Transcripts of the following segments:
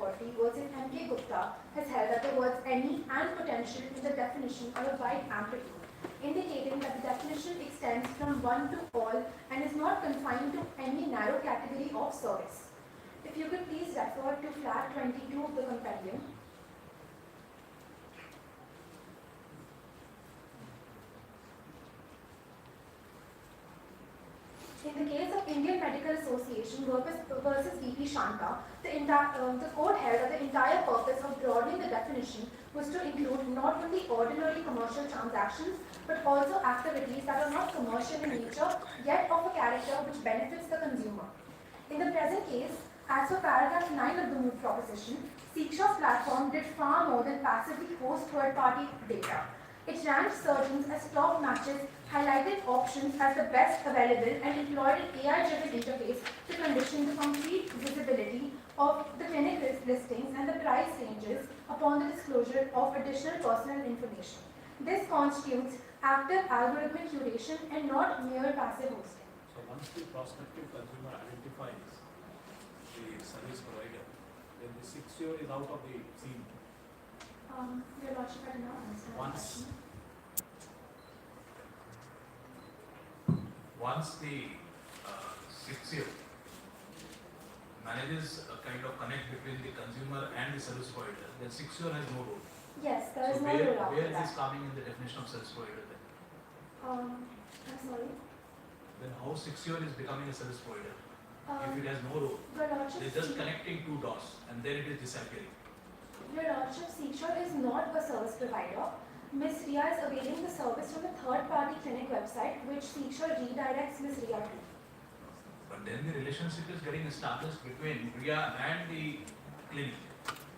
Authority versus M.K. Gupta has held that the words any and potential in the definition are of wide amplitude, indicating that the definition extends from one to all and is not confined to any narrow category of service. If you could please refer to flag 22 of the compendium. In the case of Indian Medical Association versus BP Shanta, the court held that the entire purpose of broadening the definition was to include not only ordinary commercial transactions, but also activities that are not commercial in nature, yet of a character which benefits the consumer. In the present case, as per paragraph 9 of the Moot proposition, Siksha's platform did far more than passively host third-party data. It ranked surgeons as top matches, highlighted options as the best available, and employed an AI-driven interface to condition the complete visibility of the clinic listings and the price ranges upon the disclosure of additional personal information. This constitutes active algorithmic curation and not mere passive hosting. So once the prospective consumer identifies the service provider, then the 6-year is out of the scene. Your Lordship, I do not understand. Once the 6-year manages a kind of connect between the consumer and the service provider, then 6-year has no role. Yes, there is So no rule after where is that. this coming in the definition of service provider then? I'm sorry. Then how 6-year is becoming a service provider? If it has no role, Your Lordship, it's just connecting two dots and then it is disappearing. Your Lordship, Siksha is not a service provider. Ms. Ria is availing the service from a third-party clinic website, which Siksha redirects Ms. Ria to. But then the relationship is getting established between Ria and the clinic.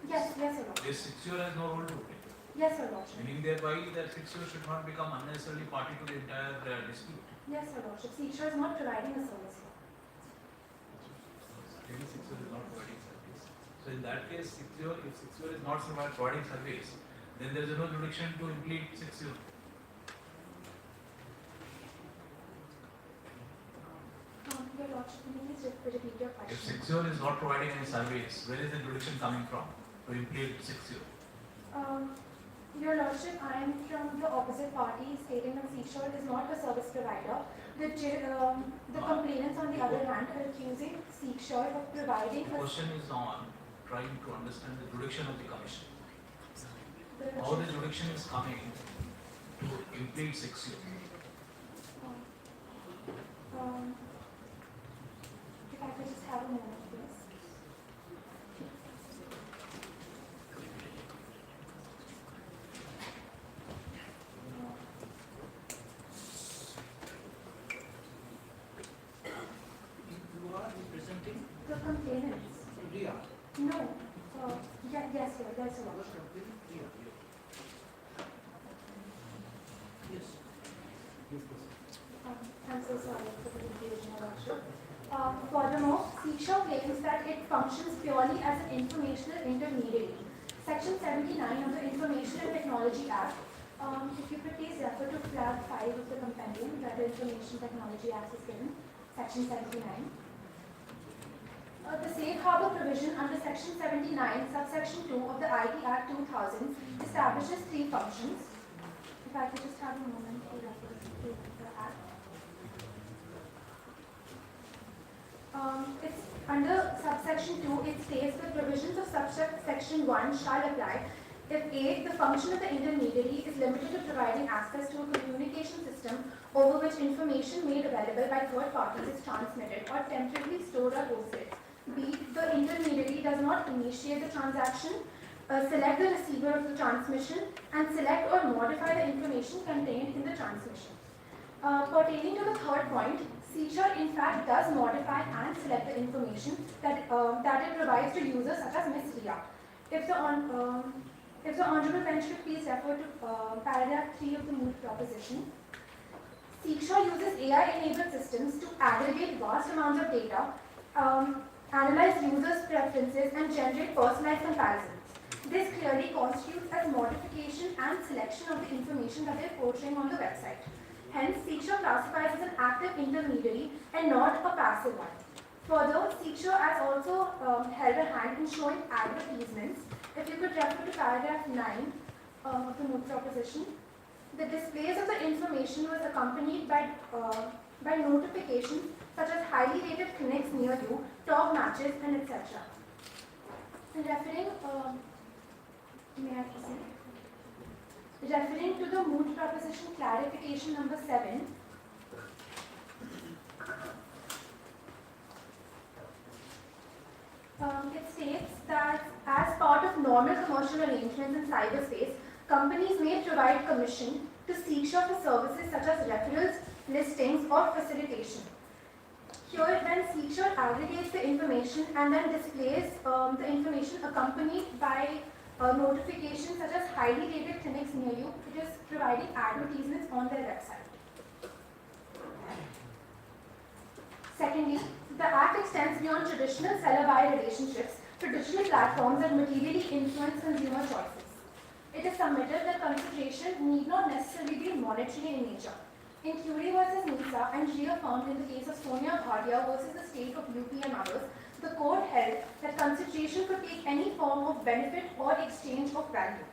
Yes, Your Lordship. This 6-year has no role to play. Yes, Your Lordship. Meaning thereby that 6-year should not become unnecessarily party to the entire dispute. Yes, Your Lordship. Siksha is not providing a service here. Maybe 6-year is not providing service. So in that case, 6-year, if 6-year is not providing service, then there is no jurisdiction to implement 6-year. Your Lordship, please repeat your If question. 6-year is not providing any service, where is the jurisdiction coming from to implement 6-year? Your Lordship, I am from the opposite party stating that Siksha is not a service provider. The complainants, on the other hand, are accusing Siksha of providing The question is on trying to understand the jurisdiction of the commission. the How the jurisdiction is coming to implement 6-year. If I could just have a moment, please. You are representing The complainants. Ria. No. Yes, sir. That's a You lot. are representing Ria. Yes. I'm so sorry for the confusion, Your Lordship. Furthermore, Siksha claims that it functions purely as an informational intermediary. Section 79 of the Information and Technology Act, if you could please refer to flag 5 of the compendium that the Information Technology Act is given, Section 79. The safe harbor provision under Section 79, subsection 2 of the IT Act 2000 establishes 3 functions. If I could just have a moment to refer to the Act. It's under subsection 2, it states the provisions of subsection 1 shall apply if A, the function of the intermediary is limited to providing access to a communication system over which information made available by third parties is transmitted or temporarily stored or hosted. B, the intermediary does not initiate the transaction, select the receiver of the transmission, and select or modify the information contained in the transmission. Pertaining to the third point, Siksha in fact does modify and select the information that it provides to users such as Ms. Ria. If the Honorable Bench could please refer to paragraph 3 of the Moot proposition. Siksha uses AI-enabled systems to aggregate vast amounts of data, analyze users' preferences, and generate personalized comparisons. This clearly constitutes as modification and selection of the information that they are portraying on the website. Hence, Siksha classifies as an active intermediary and not a passive one. Further, Seekshore has also held a hand in showing advertisements. If you could refer to paragraph 9 of the Moot proposition, the displays of the information was accompanied by notifications such as highly rated clinics near you, top matches, and etc. May I proceed? Referring to the Moot proposition clarification number 7, it states that as part of normal commercial arrangements in cyberspace, companies may provide commission to Seekshore for services such as referrals, listings, or facilitation. Here, then Seekshore aggregates the information and then displays the information accompanied by notifications such as highly rated clinics near you. It is providing advertisements on their website. Secondly, the Act extends beyond traditional seller-buyer relationships to digital platforms that materially influence consumer choices. It is submitted that consideration need not necessarily be monetary in nature. In Curie versus NISA and reaffirmed in the case of Sonia Bhatia versus the state of UP and others, the court held that consideration could take any form of benefit or exchange of value.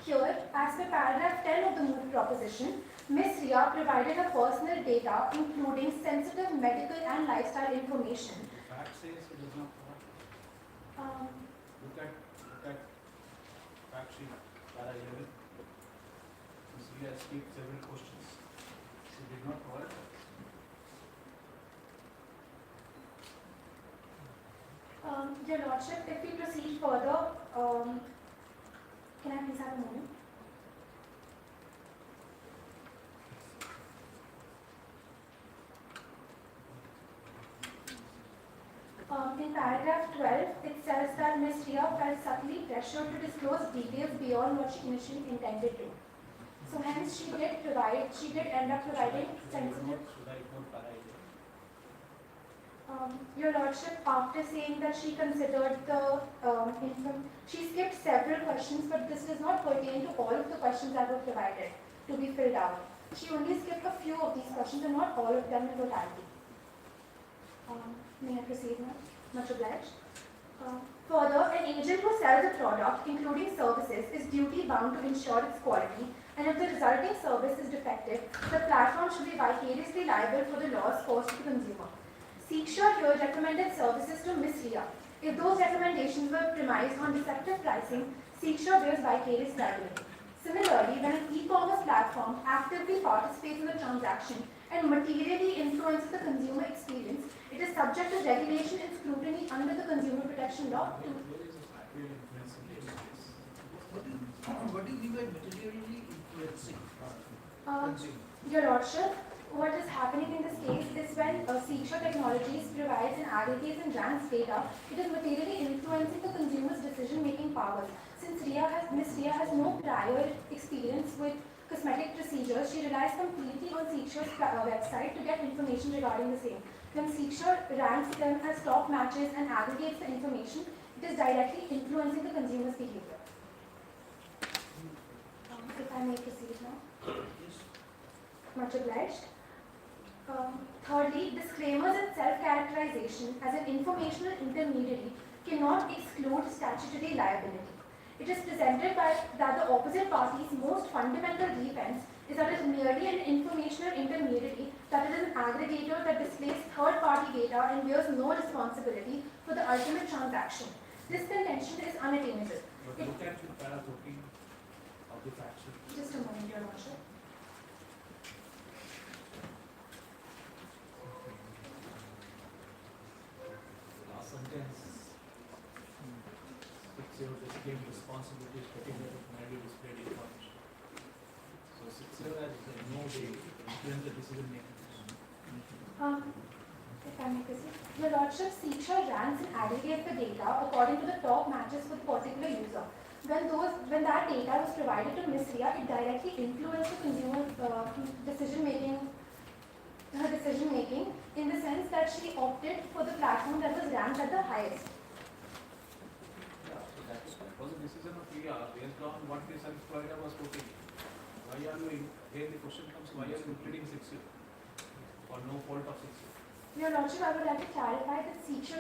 Here, as per paragraph 10 of the Moot proposition, Ms. Ria provided her personal data, including sensitive medical and lifestyle information. The fact says it does not provide. Look at fact sheet, para 11. Ms. Ria asked several questions. She did not provide that. Your Lordship, if we proceed further, can I please have a moment? In paragraph 12, it says that Ms. Ria felt subtly pressured to disclose details beyond what she initially intended to. So hence she did end up providing sensitive. Should I ignore para 11? Your Lordship, after saying that she considered the she skipped several questions, but this does not pertain to all of the questions that were provided to be filled out. She only skipped a few of these questions and not all of them in totality. May I proceed now? Much obliged. Further, an agent who sells a product, including services, is duty bound to ensure its quality, and if the resulting service is defective, the platform should be vicariously liable for the loss caused to the consumer. Seekshore here recommended services to Ms. Ria. If those recommendations were premised on deceptive pricing, Seekshore bears vicarious liability. Similarly, when an e-commerce platform actively participates in the transaction and materially influences the consumer experience, it is subject to regulation and scrutiny under the Consumer Protection Law. Where is this material influencing the case? What do you mean by materially influencing consumer? Your Lordship, what is happening in this case is when Seekshore Technologies provides and aggregates and ranks data, it is materially influencing the consumer's decision-making powers. Since Ms. Ria has no prior experience with cosmetic procedures, she relies completely on Seekshore's website to get information regarding the same. When Seekshore ranks them as top matches and aggregates the information, it is directly influencing the consumer's behavior. If I may proceed now. Yes. Much obliged. Thirdly, disclaimers and self-characterization as an informational intermediary cannot exclude statutory liability. It is presented that the opposite party's most fundamental defense is that it is merely an informational intermediary, that it is an aggregator that displays third-party data and bears no responsibility for the ultimate transaction. This contention is unattainable. But look at the para 14 of the fact sheet. Just a moment, Your Lordship. Last sentence. Seekshore disclaimed responsibility is particularly widely displayed information. So Seekshore has no way to influence the decision making. If I may proceed. Your Lordship, Seekshore ranks and aggregates the data according to the top matches for the particular user. When that data was provided to Ms. Ria, it directly influenced the consumer decision making in the sense that she opted for the platform that was ranked at the highest. Yeah, so that was a decision of Ria based on what the service provider was quoting. Why are you, here the question comes, why are you including Seekshore? For no fault of Seekshore. Your Lordship, I would like to clarify that seeker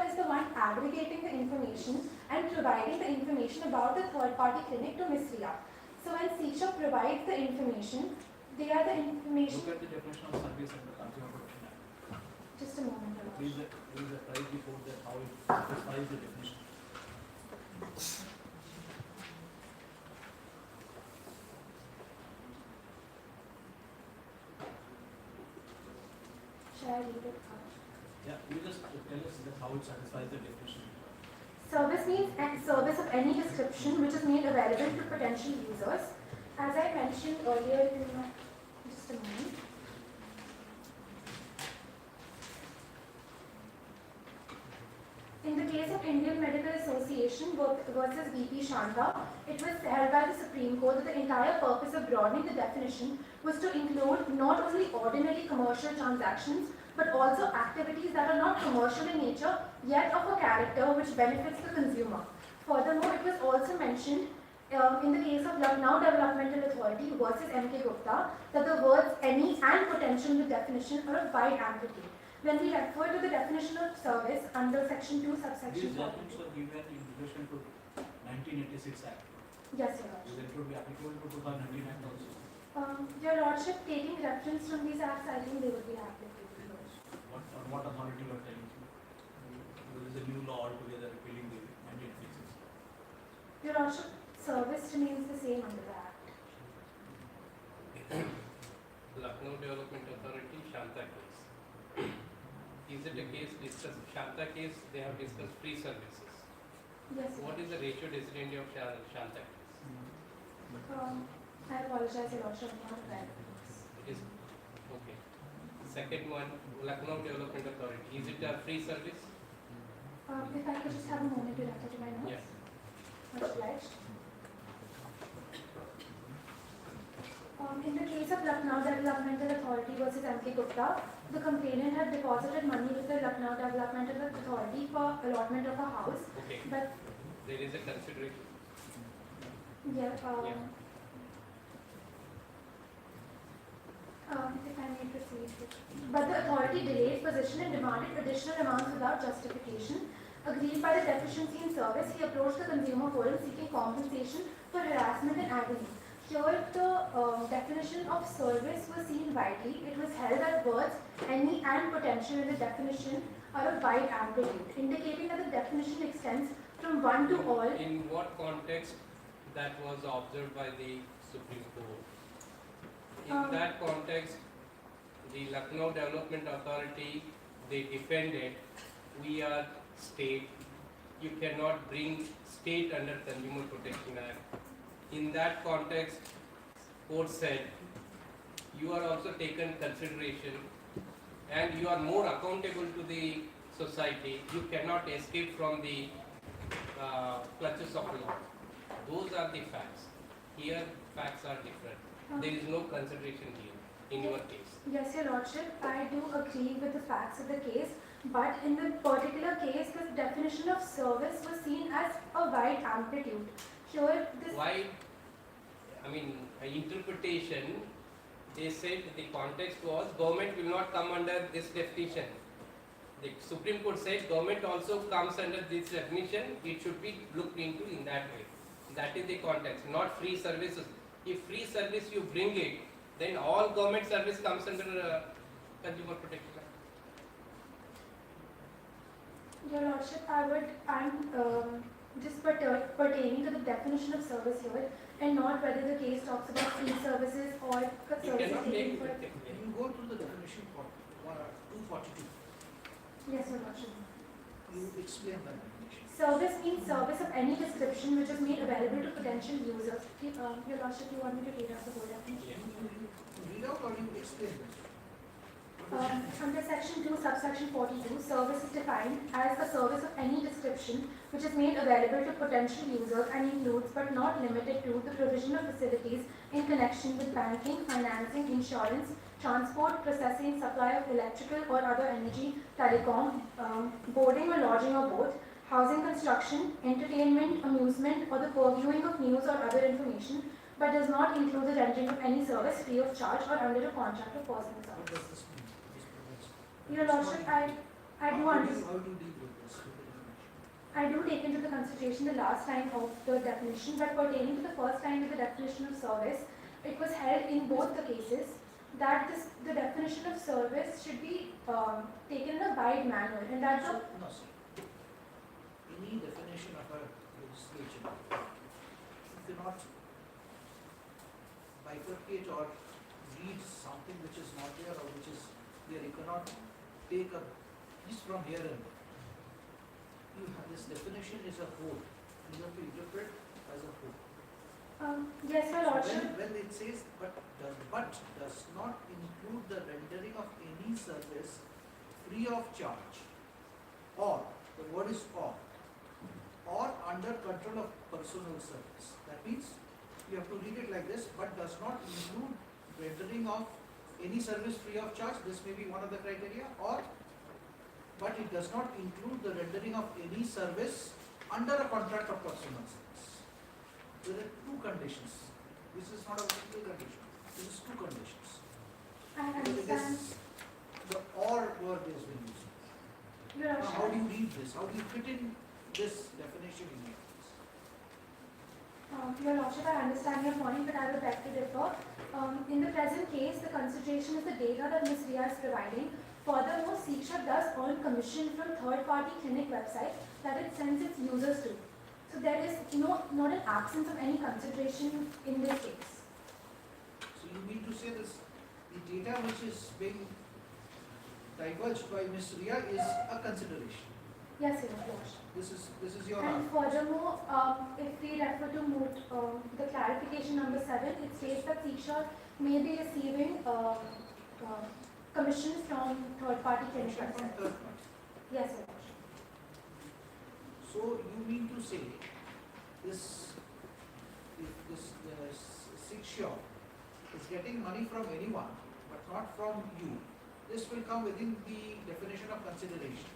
is the one aggregating the information and providing the information about the third-party clinic to NUSRL. So when seeker provides the information, they are the information. Look at the definition of service under Consumer Protection Act. Just a moment, Your Please, Lordship. try before that how it satisfies the definition. Shall I read it out? Yeah, you just tell us that how it satisfies the definition. Service means a service of any description which is made available to potential users. As I mentioned earlier in just a moment. In the case of Indian Medical Association versus VP Shanta, it was held by the Supreme Court that the entire purpose of broadening the definition was to include not only ordinary commercial transactions, but also activities that are not commercial in nature, yet of a character which benefits the consumer. Furthermore, it was also mentioned in the case of Lucknow Developmental Authority versus M.K. Gupta that the words any and potential in the definition are of wide amplitude. When we refer to the definition of service under section 2 subsection These documents were given in relation to 1986 Act. Yes, Your Lordship. Then it would be applicable to 2019 Act also. Your Lordship, taking reference from these acts, I think they would be applicable. On what authority you are telling me? There is a new law altogether repealing the 1986. Your Lordship, service remains the same under the act. Lucknow Development Authority, Shanta case. Is it a case discussed, Shanta case, they have discussed free services. Yes, What is the ratio decidendi of Shanta case? I apologize, Your Lordship, I'm not aware of this. It is, okay. Second one, Lucknow Development Authority, is it a free service? If I could just have a moment to refer to my notes. Yes. Much obliged. In the case of Lucknow Developmental Authority versus M.K. Gupta, the complainant had deposited money with the Lucknow Developmental Authority for allotment of a house, Okay, but there is a consideration. yeah, Yeah. If I may proceed. But the authority delayed position and demanded additional amounts without justification. Agreed by the deficiency in service, he approached the consumer forum seeking compensation for harassment and agony. Here, the definition of service was seen widely. It was held that words any and potential in the definition are of wide amplitude, indicating that the definition extends from one to all. In what context that was observed by the Supreme Court? In that context, the Lucknow Development Authority, they defended, we are state, you cannot bring state under Consumer Protection Act. In that context, court said, you are also taken consideration and you are more accountable to the society, you cannot escape from the clutches of law. Those are the facts. Here, facts are different. There is no consideration here in your case. Yes, Your Lordship, I do agree with the facts of the case, but in the particular case, the definition of service was seen as a wide amplitude. Here, this. Why? I mean, interpretation, they said the context was government will not come under this definition. The Supreme Court said government also comes under this definition, it should be looked into in that way. That is the context, not free services. If free service you bring it, then all government service comes under Consumer Protection Act. Your Lordship, I'm just pertaining to the definition of service here and not whether the case talks about free services or You services cannot taken take for. You go through the definition for 242. Yes, Your Lordship. You explain that definition. Service means service of any description which is made available to potential users. Your Lordship, you want me to read out the whole definition? Read out or you explain this? Under section 2, subsection 42, service is defined as a service of any description which is made available to potential users and includes but not limited to the provision of facilities in connection with banking, financing, insurance, transport, processing, supply of electrical or other energy, telecom, boarding or lodging or both, housing construction, entertainment, amusement or the purviewing of news or other information but does not include the rendering of any service free of charge or under a contract of personal What service. does this mean? This provides. Your It's not Lordship, included. I do understand. How do you deal with this? With the definition? I do take into the consideration the last line of the definition, but pertaining to the first line of the definition of service, it was held in both the cases that the definition of service should be taken in a wide manner, and that's a No, sir. Any definition of a legislation, you cannot bifurcate or read something which is not there or which is there. You cannot take a piece from here and there. You have this definition is a whole. You have to interpret as a whole. yes, Your So Lordship. when it says but does not include the rendering of any service free of charge, or the word is or under control of personal service. That means you have to read it like this, but does not include rendering of any service free of charge. This may be one of the criteria, or but it does not include the rendering of any service under a contract of personal service. There are two conditions. This is not a single condition. This is two conditions. I Because it understand. is the or word is being used. Your Now, how do Lordship. you read this? How do you fit in this definition in here? Your Lordship, I understand your point, but I would beg to differ. In the present case, the consideration is the data that Ms. Ria is providing. Furthermore, Siksha does earn commission from third-party clinic websites that it sends its users to. So there is not an absence of any consideration in this case. So you mean to say this, the data which is being divulged by Ms. Ria is a consideration. Yes, Your Lordship. This is your And answer. furthermore, if we refer to Moot, the clarification number 7, it states that Siksha may be receiving commissions from third-party clinic From websites. third party. Yes, Your Lordship. So you mean to say this, if this Siksha is getting money from anyone, but not from you, this will come within the definition of consideration.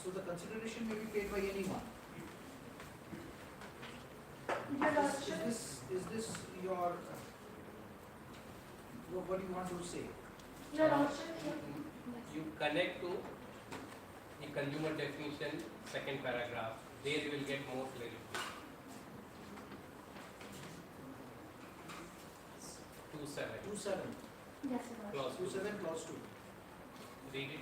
So the consideration may be paid by anyone. Your Lordship. Is this your, what do you want to say? Your Lordship. You connect to the consumer definition, second paragraph. There you will get more clarity. 2.7. 2.7, Yes, Your Lordship. Clause 2. 2.7 clause 2. Read it.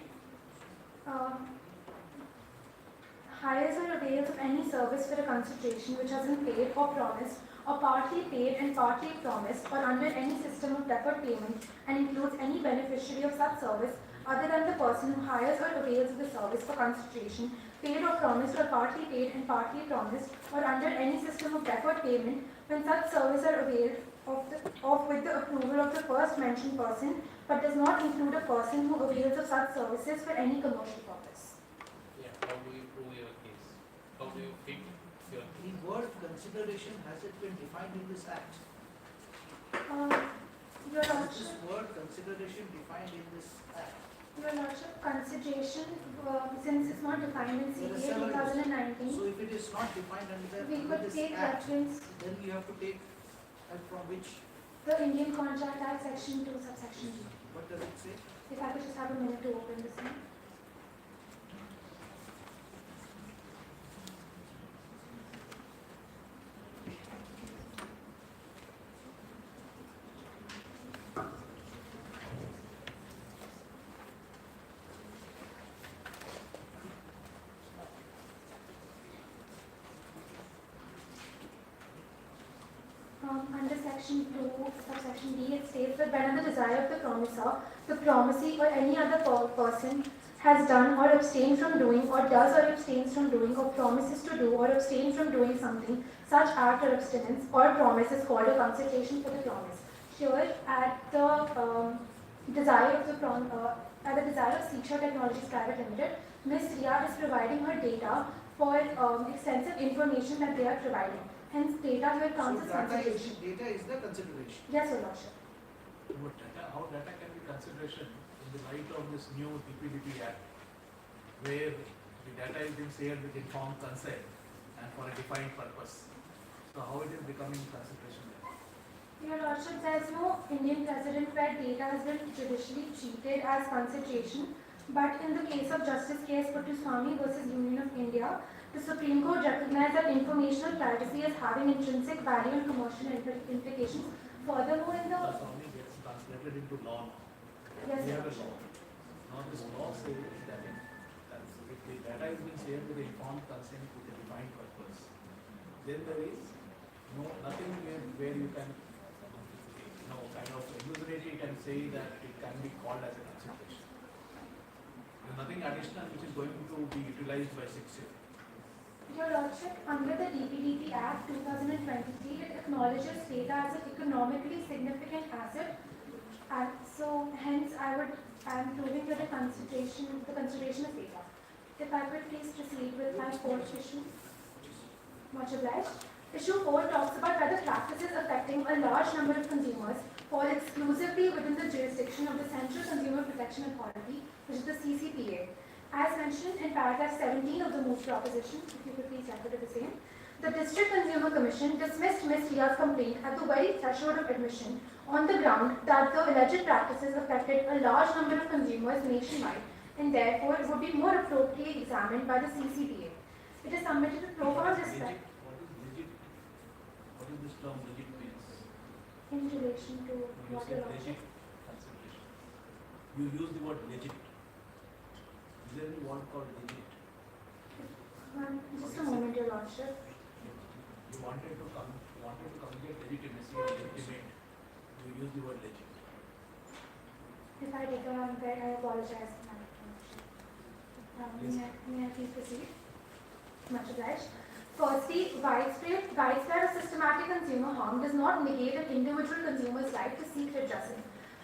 Hires or avails of any service for a consideration which has been paid or promised, or partly paid and partly promised, or under any system of deferred payment, and includes any beneficiary of such service other than the person who hires or avails of the service for consideration, paid or promised, or partly paid and partly promised, or under any system of deferred payment, when such service are availed of with the approval of the first mentioned person, but does not include a person who avails of such services for any commercial purpose. Yeah. How do you prove your case? How do you fit your The word consideration, has it been defined in this act? Your Is Lordship. this word consideration defined in this act? Your Lordship, consideration, since it's not defined in There are CPA several 2019, So if it is not defined under we could this take act, reference then you have to take from which, the Indian Contract Act, Section 2, subsection G. what does it say? If I could just have a minute to open this one. Under section 2, subsection D, it states that when the desire of the promisor, the promisee, or any other person has done or abstained from doing, or does or abstains from doing, or promises to do or abstain from doing something, such act or abstinence or promise is called a consultation for the promise. Here, at the desire of Siksha Technologies Private Limited, Ms. Ria is providing her data for extensive information that they are providing. Hence, data here counts as So consideration. data is the consideration. Yes, Your Lordship. But how data can be consideration in the light of this new DPDP Act, where the data is being shared with informed consent and for a defined purpose. So how it is becoming concentration there? Your Lordship, there is no Indian precedent where data has been judicially treated as concentration, but in the case of Justice K.S. Puttaswamy versus Union of India, the Supreme Court recognized that informational privacy as having intrinsic value and commercial implications. Furthermore, in the... That's only gets translated into law now. Yes, We Your have a Lordship. law. Now this law says that if the data is being shared with the informed consent with a defined purpose, then there is nothing where you can kind of enumerate it and say that it can be called as a consideration. There is nothing additional which is going to be utilized by 6A. Your Lordship, under the DPDP Act 2023, it acknowledges data as an economically significant asset, and so hence I am proving that the consideration is data. If I could please proceed with my fourth issue. Much obliged. Issue 4 talks about whether practices affecting a large number of consumers fall exclusively within the jurisdiction of the Central Consumer Protection Authority, which is the CCPA. As mentioned in paragraph 17 of the Moot proposition, if you could please refer to the same, the District Consumer Commission dismissed Ms. Ria's complaint at the very threshold of admission on the ground that the alleged practices affected a large number of consumers nationwide and therefore would be more appropriately examined by the CCPA. It is submitted with profound respect. What is this term legit means? In relation to You what said your legit Lordship. consideration. You use the word legit. Is there any word called legit? Just a moment, your Lordship. You wanted to communicate legitimacy or legitimate. You use the word legit. If I take a wrong bed, I apologize for my Lordship. May I please proceed? Much obliged. Firstly, widespread or systematic consumer harm does not negate an individual consumer's right to seek redressal.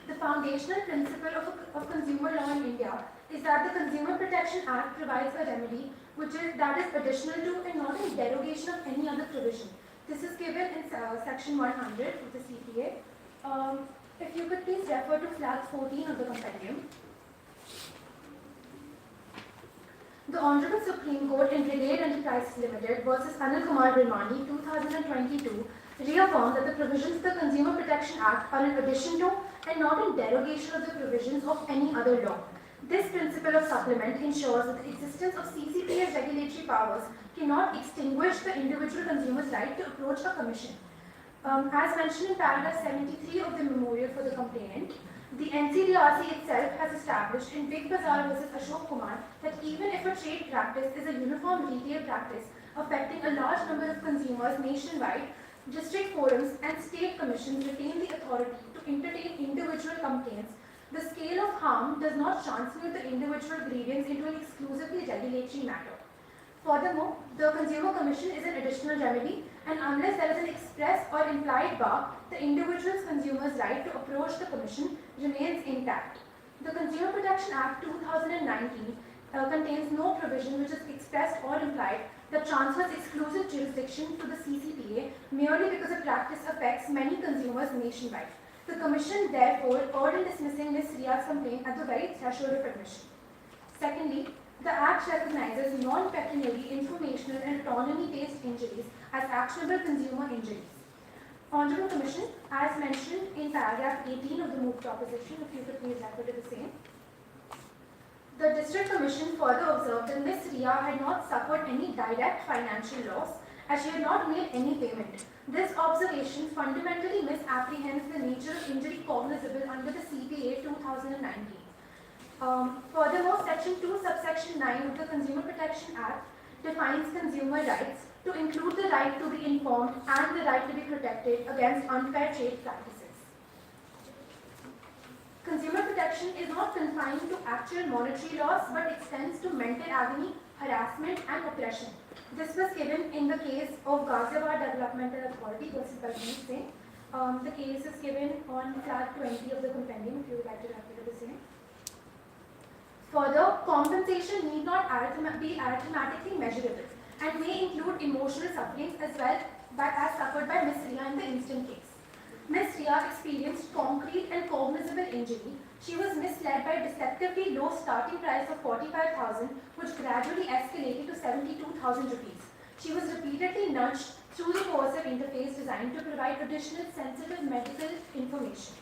The foundational principle of consumer law in India is that the Consumer Protection Act provides a remedy that is additional to and not in derogation of any other provision. This is given in section 100 of the CPA. If you could please refer to flag 14 of the compendium. The Honorable Supreme Court in Brigade Enterprises Limited versus Anil Kumar Grimani, 2022, reaffirmed that the provisions of the Consumer Protection Act are in addition to and not in derogation of the provisions of any other law. This principle of supplement ensures that the existence of CCPA's regulatory powers cannot extinguish the individual consumer's right to approach a commission. As mentioned in paragraph 73 of the memorial for the complainant, the NCDRC itself has established in Big Bazaar versus Ashok Kumar that even if a trade practice is a uniform retail practice affecting a large number of consumers nationwide, district forums and state commissions retain the authority to entertain individual complaints. The scale of harm does not transmute the individual grievance into an exclusively regulatory matter. Furthermore, the Consumer Commission is an additional remedy, and unless there is an express or implied bar, the individual consumer's right to approach the Commission remains intact. The Consumer Protection Act 2019 contains no provision which is expressed or implied that transfers exclusive jurisdiction to the CCPA merely because a practice affects many consumers nationwide. The Commission therefore erred in dismissing Ms. Ria's complaint at the very threshold of admission. Secondly, the Act recognizes non-pecuniary, informational and autonomy-based injuries as actionable consumer injuries. Honorable Commission, as mentioned in paragraph 18 of the Moot proposition, if you could please refer to the same. The District Commission further observed that Ms. Ria had not suffered any direct financial loss as she had not made any payment. This observation fundamentally misapprehends the nature of injury cognizable under the CPA 2019. Furthermore, Section 2, Subsection 9 of the Consumer Protection Act defines consumer rights to include the right to be informed and the right to be protected against unfair trade practices. Consumer protection is not confined to actual monetary loss but extends to mental agony, harassment and oppression. This was given in the case of Ghaziabad Developmental Authority versus Baljeet Singh. The case is given on flag 20 of the compendium if you would like to refer to the same. Further, compensation need not be arithmetically measurable and may include emotional sufferings as well as suffered by Ms. Ria in the instant case. Ms. Ria experienced concrete and cognizable injury. She was misled by a deceptively low starting price of 45,000, which gradually escalated to 72,000 rupees. She was repeatedly nudged, through the coercive interface designed to provide additional sensitive medical information.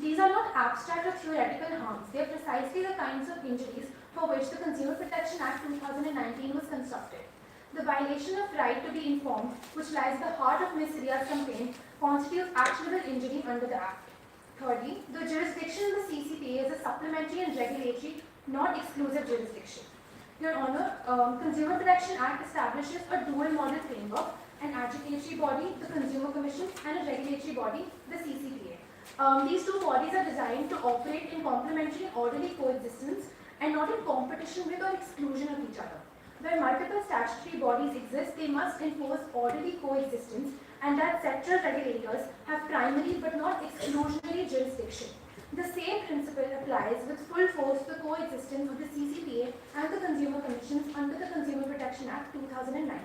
These are not abstract or theoretical harms. They are precisely the kinds of injuries for which the Consumer Protection Act 2019 was constructed. The violation of right to be informed, which lies at the heart of Ms. Ria's complaint, constitutes actionable injury under the Act. Thirdly, the jurisdiction of the CCPA is a supplementary and regulatory, not exclusive jurisdiction. Your Honor, Consumer Protection Act establishes a dual model framework, an adjudicatory body, the Consumer Commission, and a regulatory body, the CCPA. These two bodies are designed to operate in complementary and orderly coexistence and not in competition with or exclusion of each other. Where multiple statutory bodies exist, they must enforce orderly coexistence, and that sectoral regulators have primary but not exclusionary jurisdiction. The same principle applies with full force to the coexistence of the CCPA and the Consumer Commissions under the Consumer Protection Act 2009.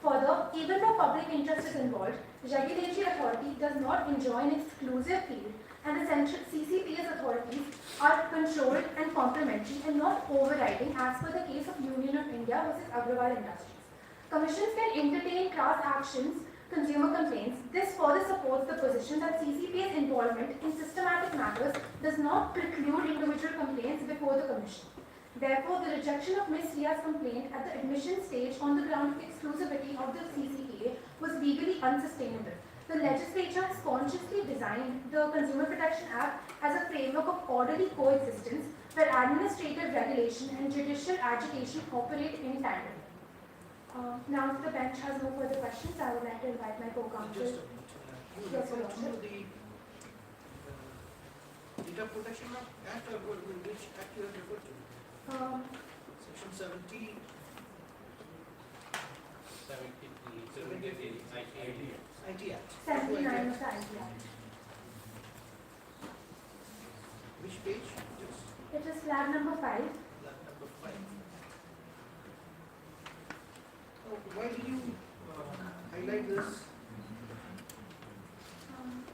Further, even though public interest is involved, regulatory authority does not enjoy an exclusive field, and the central CCPA's authorities are controlled and complementary and not overriding as per the case of Union of India versus Agrawal Industries. Commissions can entertain class actions, consumer complaints. This further supports the position that CCPA's involvement in systematic matters does not preclude individual complaints before the Commission. Therefore, the rejection of Ms. Ria's complaint at the admission stage on the ground of exclusivity of the CCPA was legally unsustainable. The legislature has consciously designed the Consumer Protection Act as a framework of orderly coexistence where administrative regulation and judicial agitation operate in tandem. Now, if the bench has no further questions, I would like to invite my co-counsel. Just a minute. You Yes, refer Your to Worship. the Data Protection Act or which act you have referred to? Section 70. 73, IT Act. 79 of the IT Act. Which page? Just It is flag number 5. flag number 5. Oh, why did you highlight this?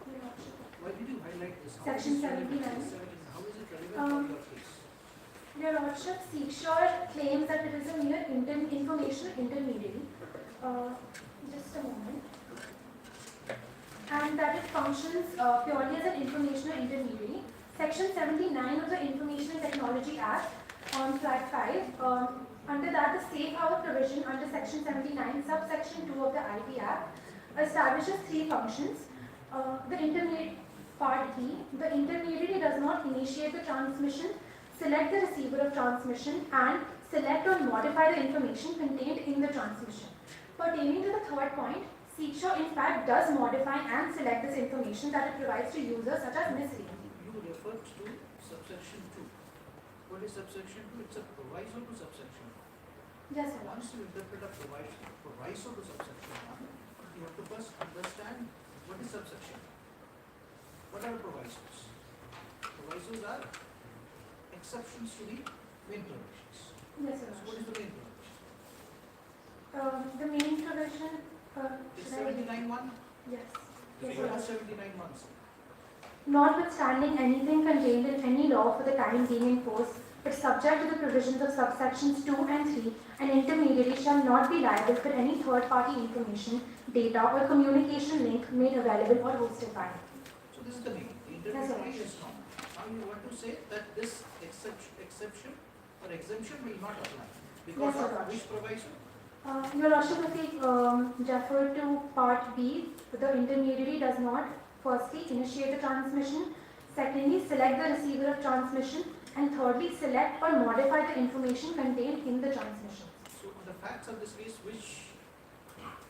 Your Worship. Why did you highlight this? How Section is it relevant? 79. How is it relevant for your case? Your Lordship, Seashore claims that it is a mere informational intermediary. Just a moment. And that it functions purely as an informational intermediary. Section 79 of the Information and Technology Act on flag 5, under that the safe harbor provision under section 79, subsection 2 of the IP Act establishes 3 functions. The intermediate part B, the intermediary does not initiate the transmission, select the receiver of transmission, and select or modify the information contained in the transmission. Pertaining to the third point, Seashore in fact does modify and select this information that it provides to users such as Ms. Reed. You referred to subsection 2. What is subsection 2? It's a proviso to subsection 1. Yes, sir. Once you interpret a proviso to subsection 1, you have to first understand what is subsection. What are provisos? Provisos are exceptions to the main provisions. Yes, So what sir. is the main provision? The main provision, It's should I? 79.1. Yes. What Yes, does sir. 79.1 say? Notwithstanding anything contained in any law for the time being in force, but subject to the provisions of subsections 2 and 3, an intermediary shall not be liable for any third-party information, data, or communication link made available or hosted by him. So this is the main. The Yes, sir. intermediary is not. Now you want to say that this exception or exemption will not apply because Yes, sir. of which proviso? Your Lordship, if we refer to part B, the intermediary does not firstly initiate the transmission, secondly select the receiver of transmission, and thirdly select or modify the information contained in the transmission. So on the facts of this case,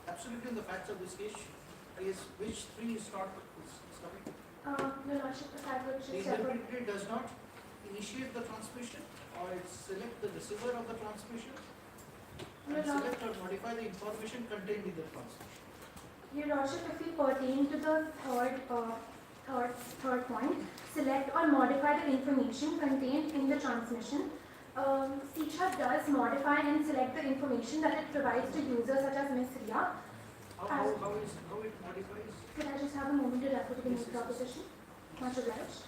absolutely in the facts of this case, is which 3 is not coming? Your Lordship, if I could The just refer. intermediary does not initiate the transmission or it select the receiver of the transmission and Your Lord- select or modify the information contained in the transmission. Your Lordship, if we pertain to the third point, select or modify the information contained in the transmission. CCHA does modify and select the information that it provides to users such as Ms. Ria. How it modifies? Could I just have a moment to refer to the Yes, main yes, yes. proposition? Much obliged.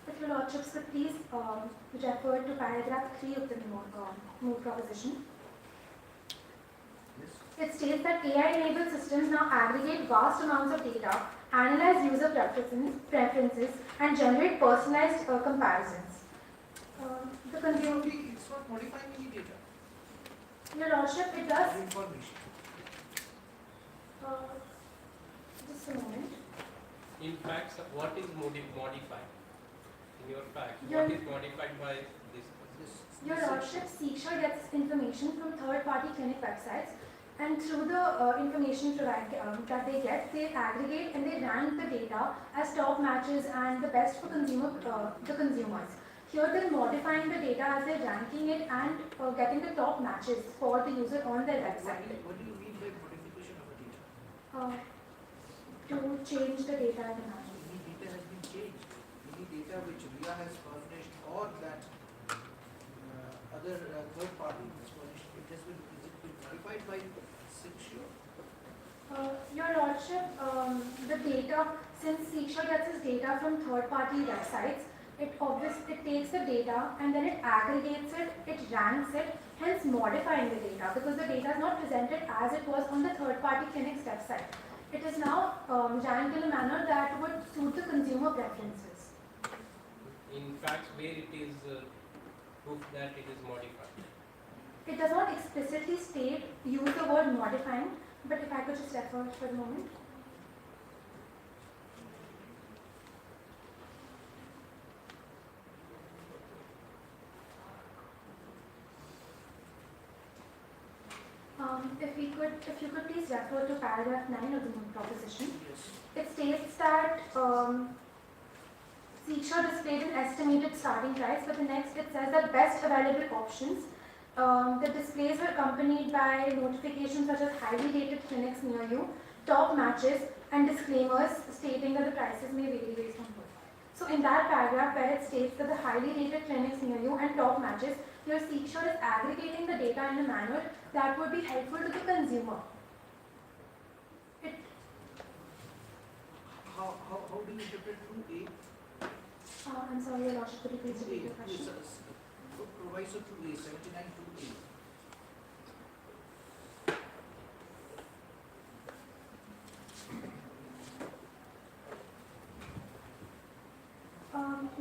If Your Lordships could please refer to paragraph 3 of the Moot proposition. Yes. It states that AI-enabled systems now aggregate vast amounts of data, analyze user preferences, and generate personalized comparisons. The consumer, It's not modifying any data Your Lordship, it does. or information. Just a moment. In fact, what is modified? In your fact, Your- what is modified by this? Your Lordship, Seeksure gets information from third-party clinic websites, and through the information that they get, they aggregate and they rank the data as top matches and the best for the consumers. Here they're modifying the data as they're ranking it and getting the top matches for the user on their website. What do you mean by modification of the data? To change the data in the manual. Any data has been changed. Any data which RIA has furnished or that other third party has furnished, it has been, is it been modified by Seeksure? Your Lordship, the data, since Seeksure gets its data from third-party websites, it takes the data and then it aggregates it, it ranks it, hence modifying the data because the data is not presented as it was on the third-party clinic's website. It is now ranked in a manner that would suit the consumer preferences. In fact, where it is proof that it is modified. It does not explicitly use the word modifying, but if I could just refer for a moment. If you could please refer to paragraph 9 of the Moot proposition. Yes. It states that Seeksure displayed an estimated starting price, but the next it says that best available options. The displays were accompanied by notifications such as highly rated clinics near you, top matches, and disclaimers stating that the prices may vary based on profile. So in that paragraph where it states that the highly rated clinics near you and top matches, your Seeksure is aggregating the data in a manner that would be helpful to the consumer. How do you interpret 2A? I'm sorry, Your Lordship, could you please repeat the question? Proviso 2A, 79 2A.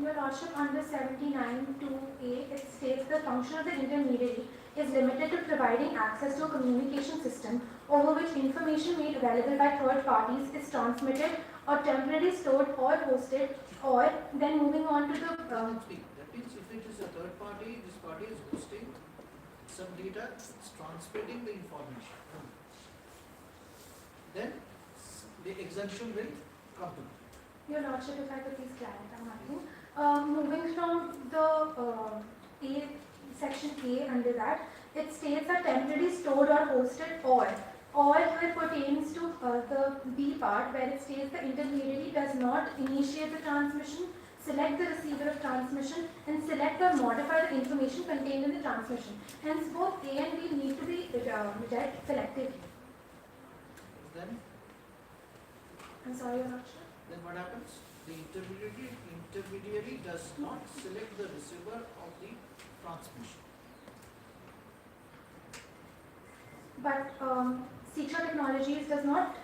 Your Lordship, under 79(2)(a), it states the function of the intermediary is limited to providing access to a communication system over which information made available by third parties is transmitted or temporarily stored or hosted, or then moving on to the That means if it is a third party, this party is hosting some data, it's transmitting the information. Then the exemption will come to me. Your Lordship, if I could please clarify one thing. Moving from the section A under that, it states that temporarily stored or hosted or here pertains to the B part where it states the intermediary does not initiate the transmission, select the receiver of transmission, and select or modify the information contained in the transmission. Hence, both A and B need to be read selectively. Then, I'm sorry, Your Lordship. then what happens? The intermediary does not select the receiver of the transmission. But Seeksure Technologies does not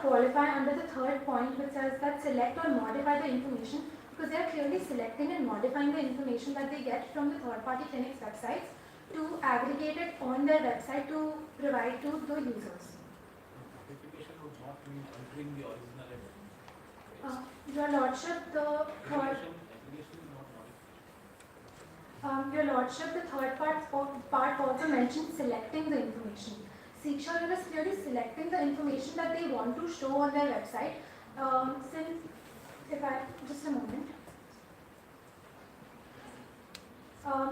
qualify under the third point, which says that select or modify the information, because they are clearly selecting and modifying the information that they get from the third-party clinics' websites to aggregate it on their website to provide to the users. Modification would not mean altering the original evidence. Your Lordship, the third. Application is not modification. Your Lordship, the third part also mentions selecting the information. Seeksure is clearly selecting the information that they want to show on their website. Just a moment.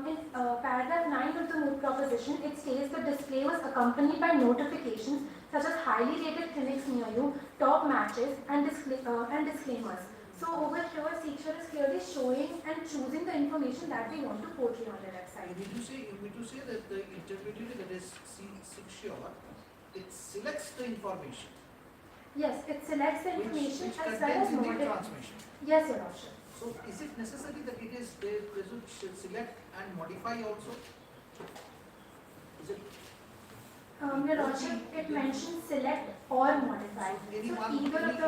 In paragraph 9 of the Moot proposition, it states the display was accompanied by notifications such as highly rated clinics near you, top matches, and disclaimers. So over here, Seeksure is clearly showing and choosing the information that they want to portray on their website. You mean to say that the intermediary, that is Seeksure, it selects the information Yes, it selects the information which as well contains as in the modifies. transmission. Yes, Your Lordship. So is it necessary that it is, they should select and modify also? Is it? Your Lordship, it mentions select or modify. So either of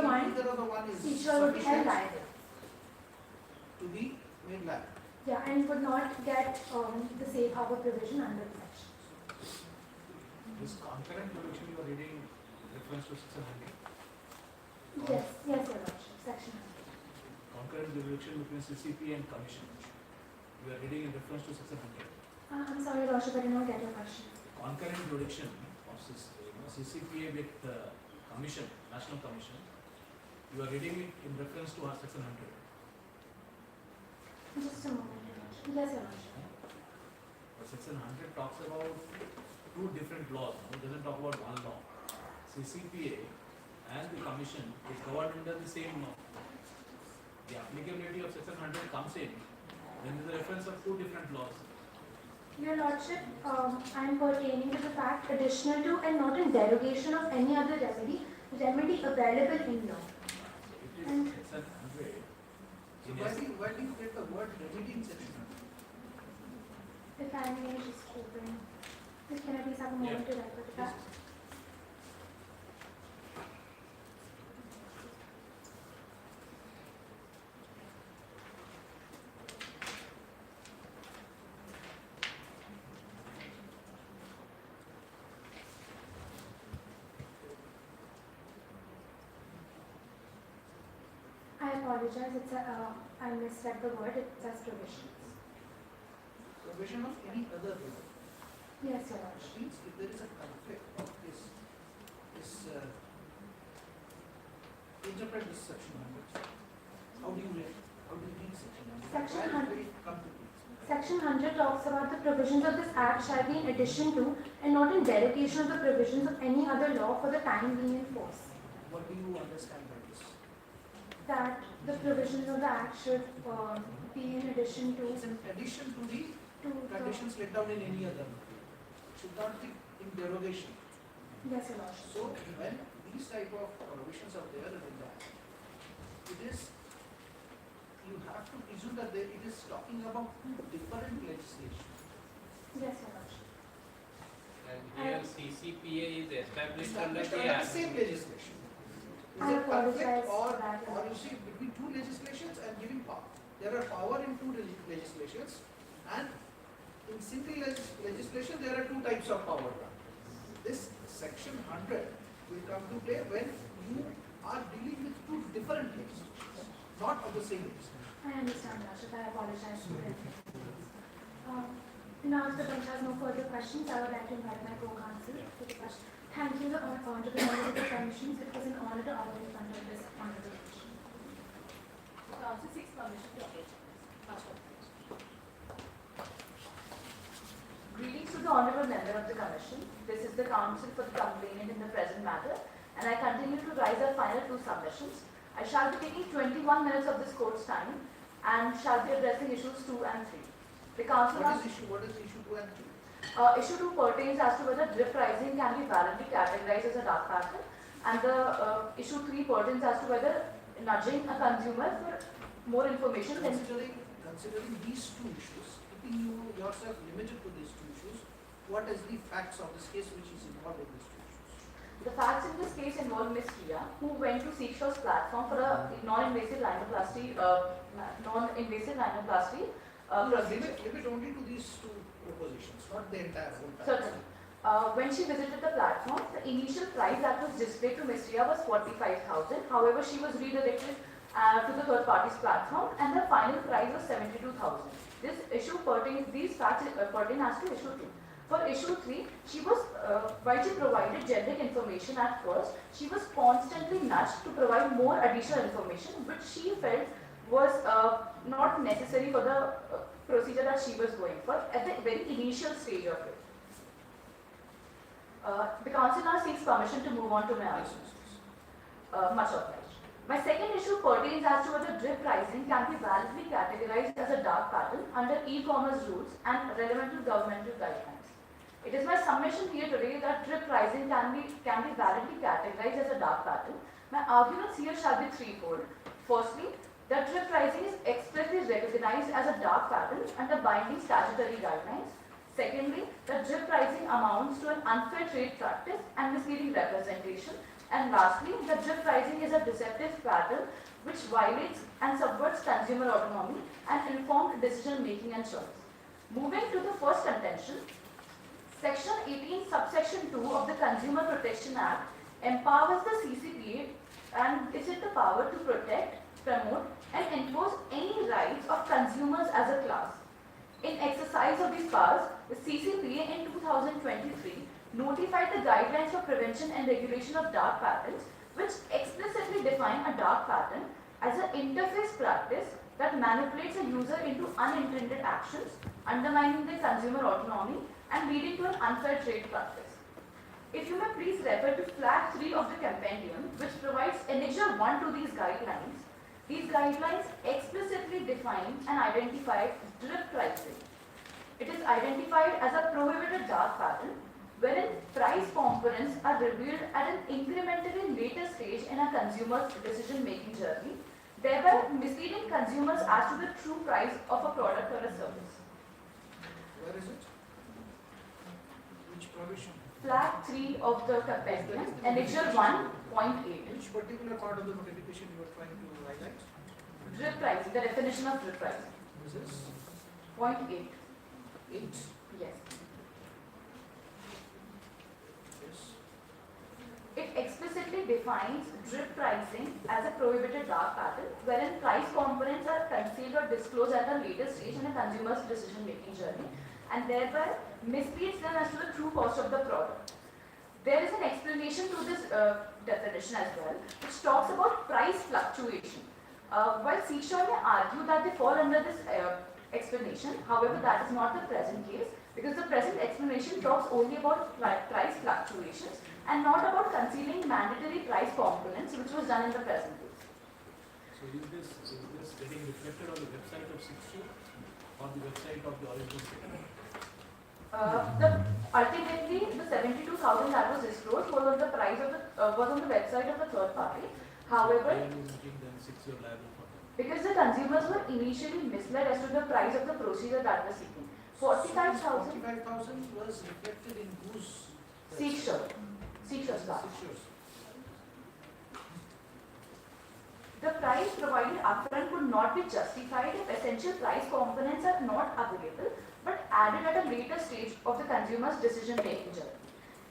the one is teacher would be held sufficient liable. to be made liable. Yeah, and would not get the safe harbor provision under the section. This concurrent jurisdiction you are reading reference to section 100. Yes, yes, Your Lordship, section 100. Concurrent jurisdiction between CCP and commission. You are reading in reference to section 100. I'm sorry, Your Lordship, I did not get your question. Concurrent jurisdiction of CCPA with commission, national commission. You are reading it in reference to our section 100. Just a moment, Your Lordship. Yes, Your Lordship. But section 100 talks about two different laws. It doesn't talk about one law. CCPA and the commission is covered under the same law. The applicability of section 100 comes in when there is a reference of two different laws. Your Lordship, I am pertaining to the fact additional to and not in derogation of any other remedy available in law. So it And- is section 100. So why do you get the word remedy in section 100? If I may just open, can I please have a moment to refer to that? I apologize, I misread the word, it says provisions. Provision of any other law. Yes, Your Lordship. Means if there is a conflict of this interpret this section 100. How do you read section 100? Section Where 100. will it come to be? Section 100 talks about the provisions of this Act shall be in addition to and not in derogation of the provisions of any other law for the time being in force. What do you understand by this? That the provisions of the Act should be in addition to It's in addition to the the conditions laid down in any other law. Should not be in derogation. Yes, Your Lordship. So when these type of provisions are there in the Act, it is, you have to presume that it is talking about different legislation. Yes, Your Lordship. And here CCPA is established under Established the under the Act. same legislation. Is I there conflict apologize or for that, Your you see between two legislations and giving power? There are power in two legislations, and in single legislation there are two types of power. This section 100 will come to play when you are dealing with two different legislations, not of the same legislation. I understand, Your Lordship. I apologize for that. Now, if the bench has no further questions, I would like to invite my co-counsel to the question. Thank you, the honorable members of the commissions. It was an honor to honor in front of this honorable commission. Council seeks permission to engage. Greetings to the honorable member of the commission. This is the counsel for the complainant in the present matter, and I continue to raise our final two submissions. I shall be taking 21 minutes of this court's time and shall be addressing issues 2 and 3. The council What is issue 2 and 3? Issue 2 pertains as to whether drip pricing can be validly categorized as a dark pattern, and the issue 3 pertains as to whether nudging a consumer for more information than Considering these two issues, keeping you yourself limited to these two issues, what is the facts of this case which is involved in these two issues? the facts in this case involve Ms. Priya, who went to Seashaw's platform for a non-invasive rhinoplasty procedure. Limit only to these two propositions, not the entire whole package. Certainly. When she visited the platform, the initial price that was displayed to Ms. Priya was 45,000. However, she was redirected to the third party's platform, and the final price was 72,000. These facts pertain as to issue 2. For issue 3, she was, while she provided generic information at first, she was constantly nudged to provide more additional information, which she felt was not necessary for the procedure that she was going for at the very initial stage of it. The council now seeks permission to move on to my Yes, argument. yes, yes. Much obliged. My second issue pertains as to whether drip pricing can be validly categorized as a dark pattern under e-commerce rules and relevant to governmental guidelines. It is my submission here today that drip pricing can be validly categorized as a dark pattern. My arguments here shall be threefold. Firstly, that drip pricing is expressly recognized as a dark pattern under binding statutory guidelines. Secondly, that drip pricing amounts to an unfair trade practice and misleading representation. And lastly, that drip pricing is a deceptive pattern which violates and subverts consumer autonomy and informed decision making and choice. Moving to the first contention, Section 18, subsection 2 of the Consumer Protection Act empowers the CCPA and gives it the power to protect, promote and enforce any rights of consumers as a class. In exercise of these powers, the CCPA in 2023 notified the guidelines for prevention and regulation of dark patterns, which explicitly define a dark pattern as an interface practice that manipulates a user into unintended actions, undermining their consumer autonomy and leading to an unfair trade practice. If you may please refer to flag 3 of the compendium, which provides annexure 1 to these guidelines explicitly define and identify drip pricing. It is identified as a prohibited dark pattern wherein price components are revealed at an incrementally later stage in a consumer's decision-making journey, thereby misleading consumers as to the true price of a product or a service. Where is it? Which provision? Flag 3 of the compendium, annexure 1.8. Which particular part of the notification you are trying to highlight? Drip pricing, the definition of drip pricing. This is Point 8. 8. Yes. Yes. It explicitly defines drip pricing as a prohibited dark pattern wherein price components are concealed or disclosed at a later stage in a consumer's decision-making journey and thereby misleads them as to the true cost of the product. There is an explanation to this definition as well, which talks about price fluctuation. While Seashore may argue that they fall under this explanation, however, that is not the present case because the present explanation talks only about price fluctuations and not about concealing mandatory price components, which was done in the present case. So is this getting reflected on the website of 6U or the website of the original statement? Ultimately, the 72,000 that was disclosed was on the price of was on the website of the third party. However, Why are you making them 6U liable for that? because the consumers were initially misled as to the price of the procedure that was seeking. 45,000 45,000 was reflected in whose? Seashore. Seashore's part. Seashore's. The price provided upfront could not be justified if essential price components are not available but added at a later stage of the consumer's decision-making journey.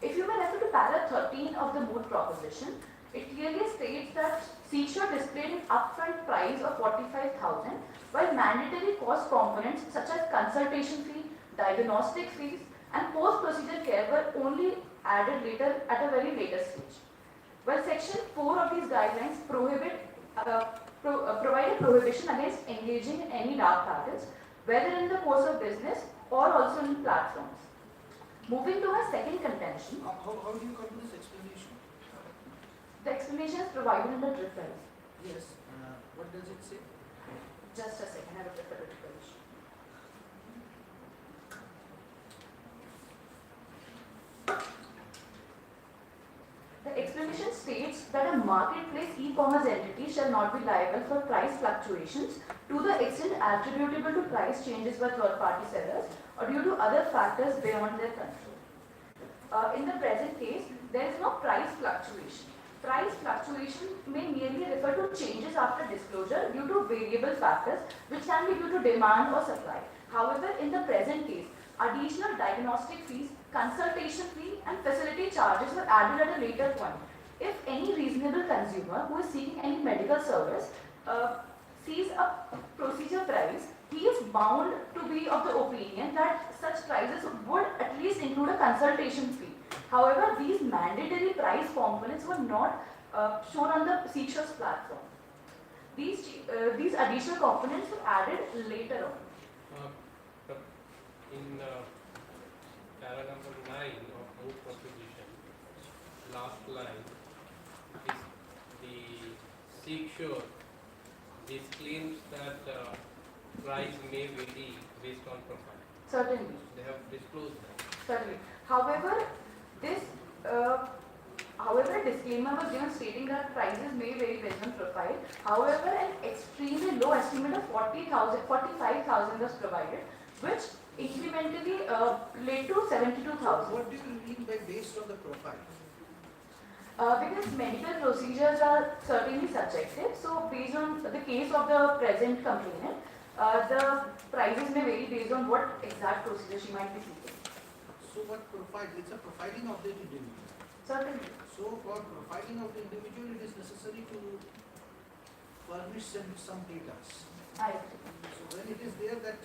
If you may refer to para 13 of the Moot proposition, it clearly states that Seashore displayed an upfront price of 45,000 while mandatory cost components such as consultation fee, diagnostic fees and post-procedure care were only added later at a very later stage. While section 4 of these guidelines provide a prohibition against engaging in any dark patterns, whether in the course of business or also in platforms. Moving to my second contention, How do you come to this explanation? the explanation is provided in the drip price. Yes. What does it say? Just a second, I will refer to the page. The explanation states that a marketplace e-commerce entity shall not be liable for price fluctuations to the extent attributable to price changes by third-party sellers or due to other factors beyond their control. In the present case, there is no price fluctuation. Price fluctuation may merely refer to changes after disclosure due to variable factors which can be due to demand or supply. However, in the present case, additional diagnostic fees, consultation fee and facility charges were added at a later point. If any reasonable consumer who is seeking any medical service sees a procedure price, he is bound to be of the opinion that such prices would at least include a consultation fee. However, these mandatory price components were not shown on the Seashore's platform. These additional components were added later on. In para number 9 of Moot proposition, last line is the Seashore disclaims that price may vary based on profile. Certainly. They have disclosed that. Certainly. However, this However, a disclaimer was given stating that prices may vary based on profile. However, an extremely low estimate of 45,000 was provided, which incrementally led to 72,000. What do you mean by based on the profile? Because medical procedures are certainly subjective, so based on the case of the present complainant, the prices may vary based on what exact procedure she might be seeking. So what profile? It's a profiling of the individual. Certainly. So for profiling of the individual, it is necessary to furnish some data. I agree. So when it is there, that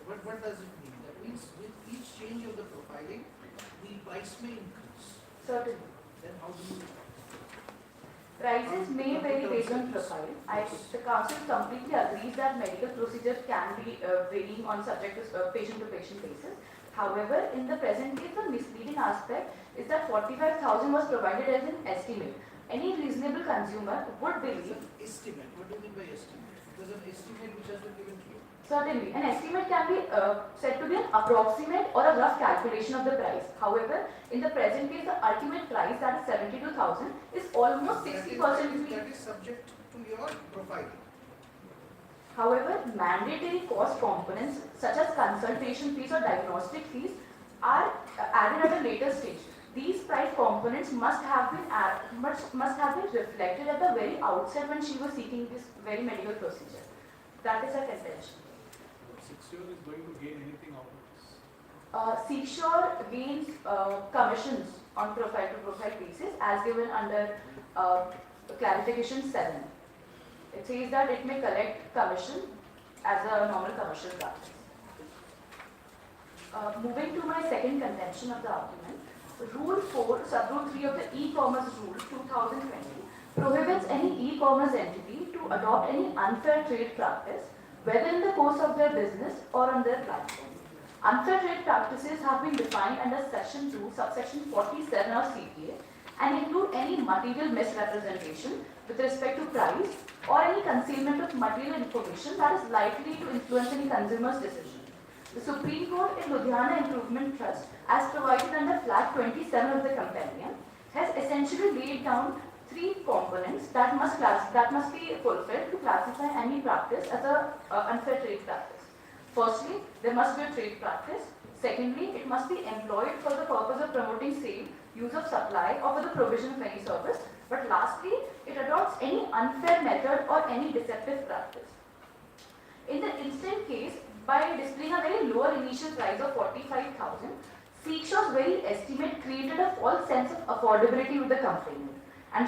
what does it mean? That means with each change of the profiling, the price may increase. Certainly. Then how do you? Prices may vary based on profile. The council completely agrees that medical procedures can be varying on subject to patient-to-patient basis. However, in the present case, the misleading aspect is that 45,000 was provided as an estimate. Any reasonable consumer would believe. Estimate. What do you mean by estimate? It was an estimate which has been given to you. Certainly, an estimate can be said to be an approximate or a rough calculation of the price. However, in the present case, the ultimate price, that is 72,000, is almost 60%. That is subject to your profiling. However, mandatory cost components such as consultation fees or diagnostic fees are added at a later stage. These price components must have been reflected at the very outset when she was seeking this very medical procedure. That is a contention. Sixure is going to gain anything out of this? Seashore gains commissions on profile-to-profile basis as given under clarification 7. It says that it may collect commission as a normal commercial practice. Moving to my second contention of the argument, Rule 4, Subrule 3 of the E-Commerce Rule 2020 prohibits any e-commerce entity to adopt any unfair trade practice, whether in the course of their business or on their platform. Unfair trade practices have been defined under Section 2, subsection 47 of CPA and include any material misrepresentation with respect to price or any concealment of material information that is likely to influence any consumer's decision. The Supreme Court in Ludhiana Improvement Trust, as provided under Flag 27 of the Companion, has essentially laid down 3 components that must be fulfilled to classify any practice as an unfair trade practice. Firstly, there must be a trade practice. Secondly, it must be employed for the purpose of promoting sale, use of supply, or for the provision of any service. But lastly, it adopts any unfair method or any deceptive practice. In the instant case, by displaying a very lower initial price of 45,000, Seashore's very estimate created a false sense of affordability with the complainant, and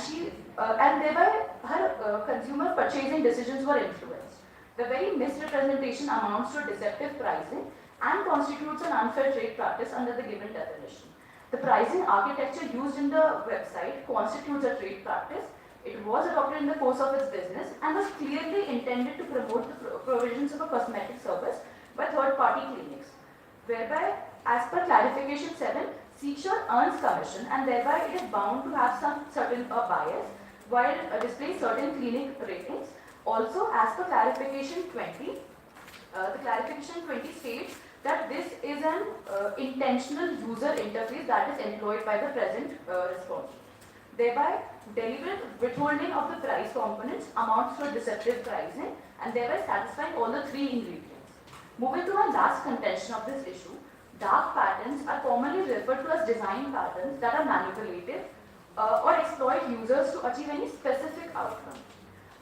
thereby her consumer purchasing decisions were influenced. The very misrepresentation amounts to deceptive pricing and constitutes an unfair trade practice under the given definition. The pricing architecture used in the website constitutes a trade practice. It was adopted in the course of its business and was clearly intended to promote the provisions of a cosmetic service by third-party clinics, whereby, as per clarification 7, Seashore earns commission and thereby it is bound to have some certain bias while displaying certain clinic ratings. Also, as per clarification 20, the clarification 20 states that this is an intentional user interface that is employed by the present respondent. Thereby, deliberate withholding of the price components amounts to deceptive pricing and thereby satisfying all the 3 ingredients. Moving to our last contention of this issue, dark patterns are commonly referred to as design patterns that are manipulative or exploit users to achieve any specific outcome.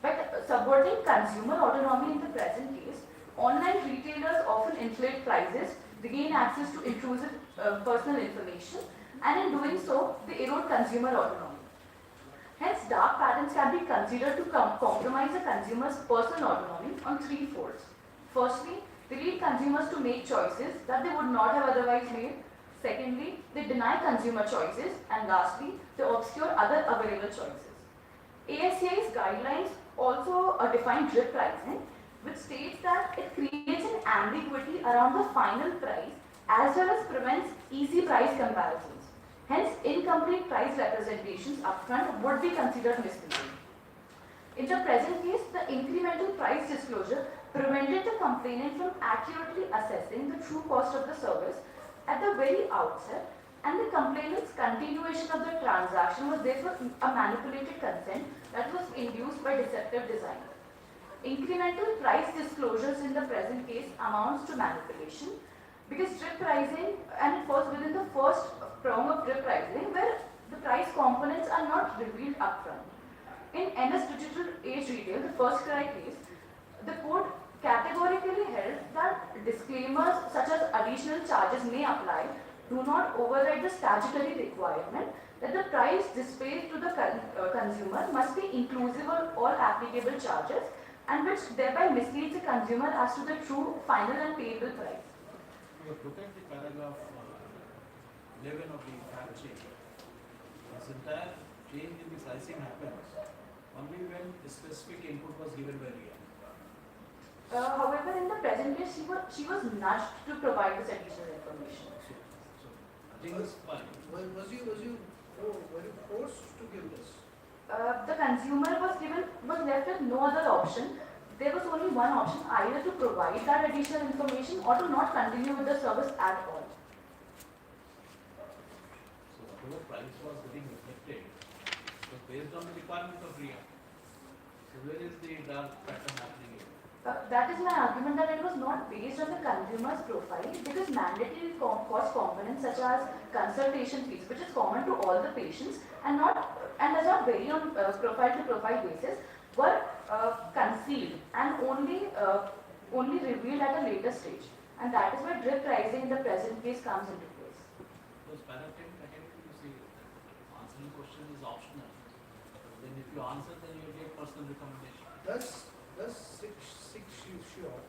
But subverting consumer autonomy in the present case, online retailers often inflate prices, they gain access to intrusive personal information, and in doing so, they erode consumer autonomy. Hence, dark patterns can be considered to compromise a consumer's personal autonomy on 3 folds. Firstly, they lead consumers to make choices that they would not have otherwise made. Secondly, they deny consumer choices. And lastly, they obscure other available choices. ASCI's guidelines also define drip pricing, which states that it creates an ambiguity around the final price as well as prevents easy price comparisons. Hence, incomplete price representations upfront would be considered misleading. In the present case, the incremental price disclosure prevented the complainant from accurately assessing the true cost of the service at the very outset, and the complainant's continuation of the transaction was therefore a manipulated consent that was induced by deceptive design. Incremental price disclosures in the present case amounts to manipulation because drip pricing, and it falls within the first prong of drip pricing where the price components are not revealed upfront. In NS Digital Age Retail, the first cry case, the court categorically held that disclaimers such as additional charges may apply do not override the statutory requirement that the price displayed to the consumer must be inclusive of all applicable charges and which thereby misleads the consumer as to the true final and payable price. But look at the paragraph 11 of the fact sheet. This entire change in the pricing happens only when the specific input was given by RIA. However, in the present case, she was nudged to provide this additional information. So I think it's fine. were you forced to give this? The consumer was left with no other option. There was only one option, either to provide that additional information or to not continue with the service at all. So whatever price was getting reflected was based on the requirement of RIA. So where is the dark pattern happening here? That is my argument that it was not based on the consumer's profile because mandatory cost components such as consultation fees, which is common to all the patients and does not vary on profile to profile basis, were concealed and only revealed at a later stage. And that is why drip pricing in the present case comes into place. Because paragraph 10 technically you see answering question is optional. Then if you answer then you get personal recommendation. Does 6 sure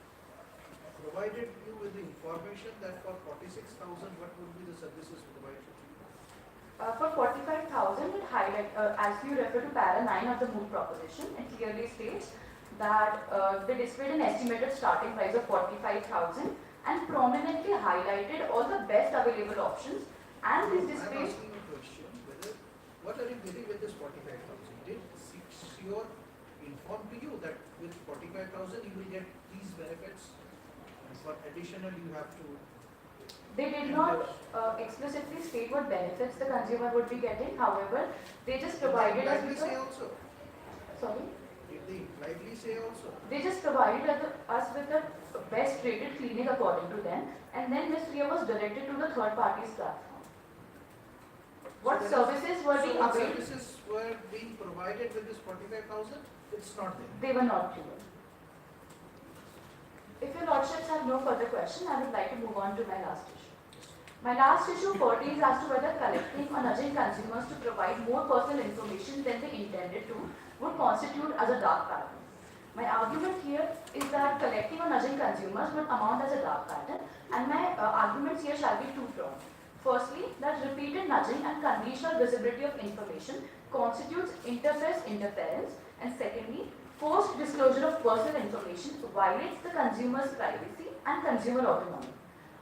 provided you with the information that for 46,000 what would be the services provided? For 45,000, it as you refer to para 9 of the Moot proposition, it clearly states that they displayed an estimated starting price of 45,000 and prominently highlighted all the best available options and these I'm displays. asking you a question, what are you getting with this 45,000? Did 6 sure inform to you that with 45,000 you will get these benefits and for additional you have to? They did not explicitly state what benefits the consumer would be getting. However, they just provided us Did with they say also? sorry. Did they impliedly say also? They just provided us with the best rated clinic according to them, and then Ms. Ria was directed to the third party's platform. What services were being what available? services were being provided with this 45,000? It's not there. They were not clear. If your lordships have no further question, I would like to move on to my last issue. My last issue pertains as to whether collecting or nudging consumers to provide more personal information than they intended to would constitute as a dark pattern. My argument here is that collecting or nudging consumers would amount as a dark pattern, and my arguments here shall be two-pronged. Firstly, that repeated nudging and conditional visibility of information constitutes interface interference, and secondly, forced disclosure of personal information violates the consumer's privacy and consumer autonomy.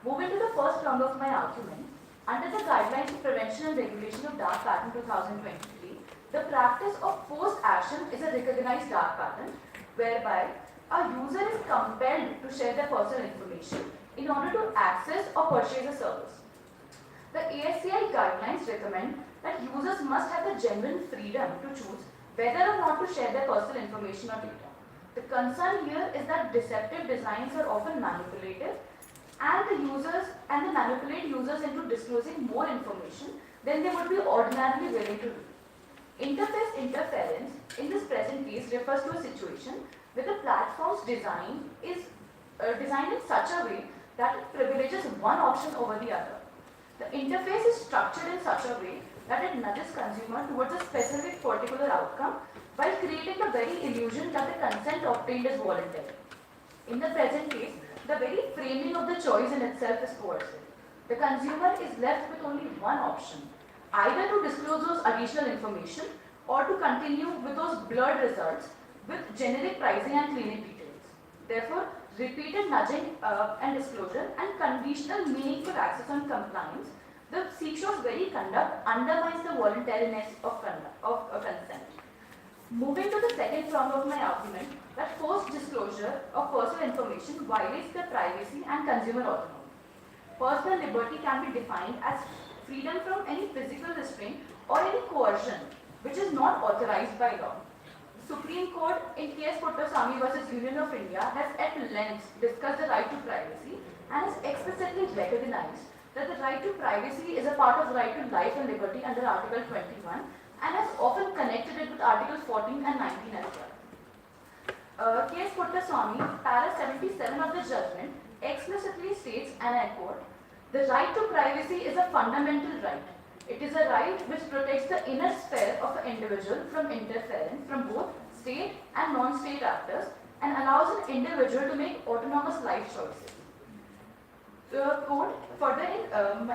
Moving to the first round of my argument, under the Guidelines of Prevention and Regulation of Dark Pattern 2023, the practice of forced action is a recognized dark pattern whereby a user is compelled to share their personal information in order to access or purchase a service. The ASCI guidelines recommend that users must have the genuine freedom to choose whether or not to share their personal information or data. The concern here is that deceptive designs are often manipulative and manipulate users into disclosing more information than they would be ordinarily willing to do. Interface interference in this present case refers to a situation where the platform's design is designed in such a way that it privileges one option over the other. The interface is structured in such a way that it nudges consumer towards a specific particular outcome while creating the very illusion that the consent obtained is voluntary. In the present case, the very framing of the choice in itself is coercive. The consumer is left with only one option, either to disclose those additional information or to continue with those blurred results with generic pricing and clinic details. Therefore, repeated nudging and disclosure and conditional meaningful access on compliance, the CSHO's very conduct undermines the voluntariness of consent. Moving to the second prong of my argument, that forced disclosure of personal information violates the privacy and consumer autonomy. Personal liberty can be defined as freedom from any physical restraint or any coercion, which is not authorized by law. Supreme Court in case Puttaswamy versus Union of India has at length discussed the right to privacy and has explicitly recognized that the right to privacy is a part of the right to life and liberty under Article 21 and has often connected it with Articles 14 and 19 as well. Case Puttaswamy, para 77 of the judgment, explicitly states, and I quote, "The right to privacy is a fundamental right. It is a right which protects the inner sphere of an individual from interference from both state and non-state actors and allows an individual to make autonomous life choices." The court further in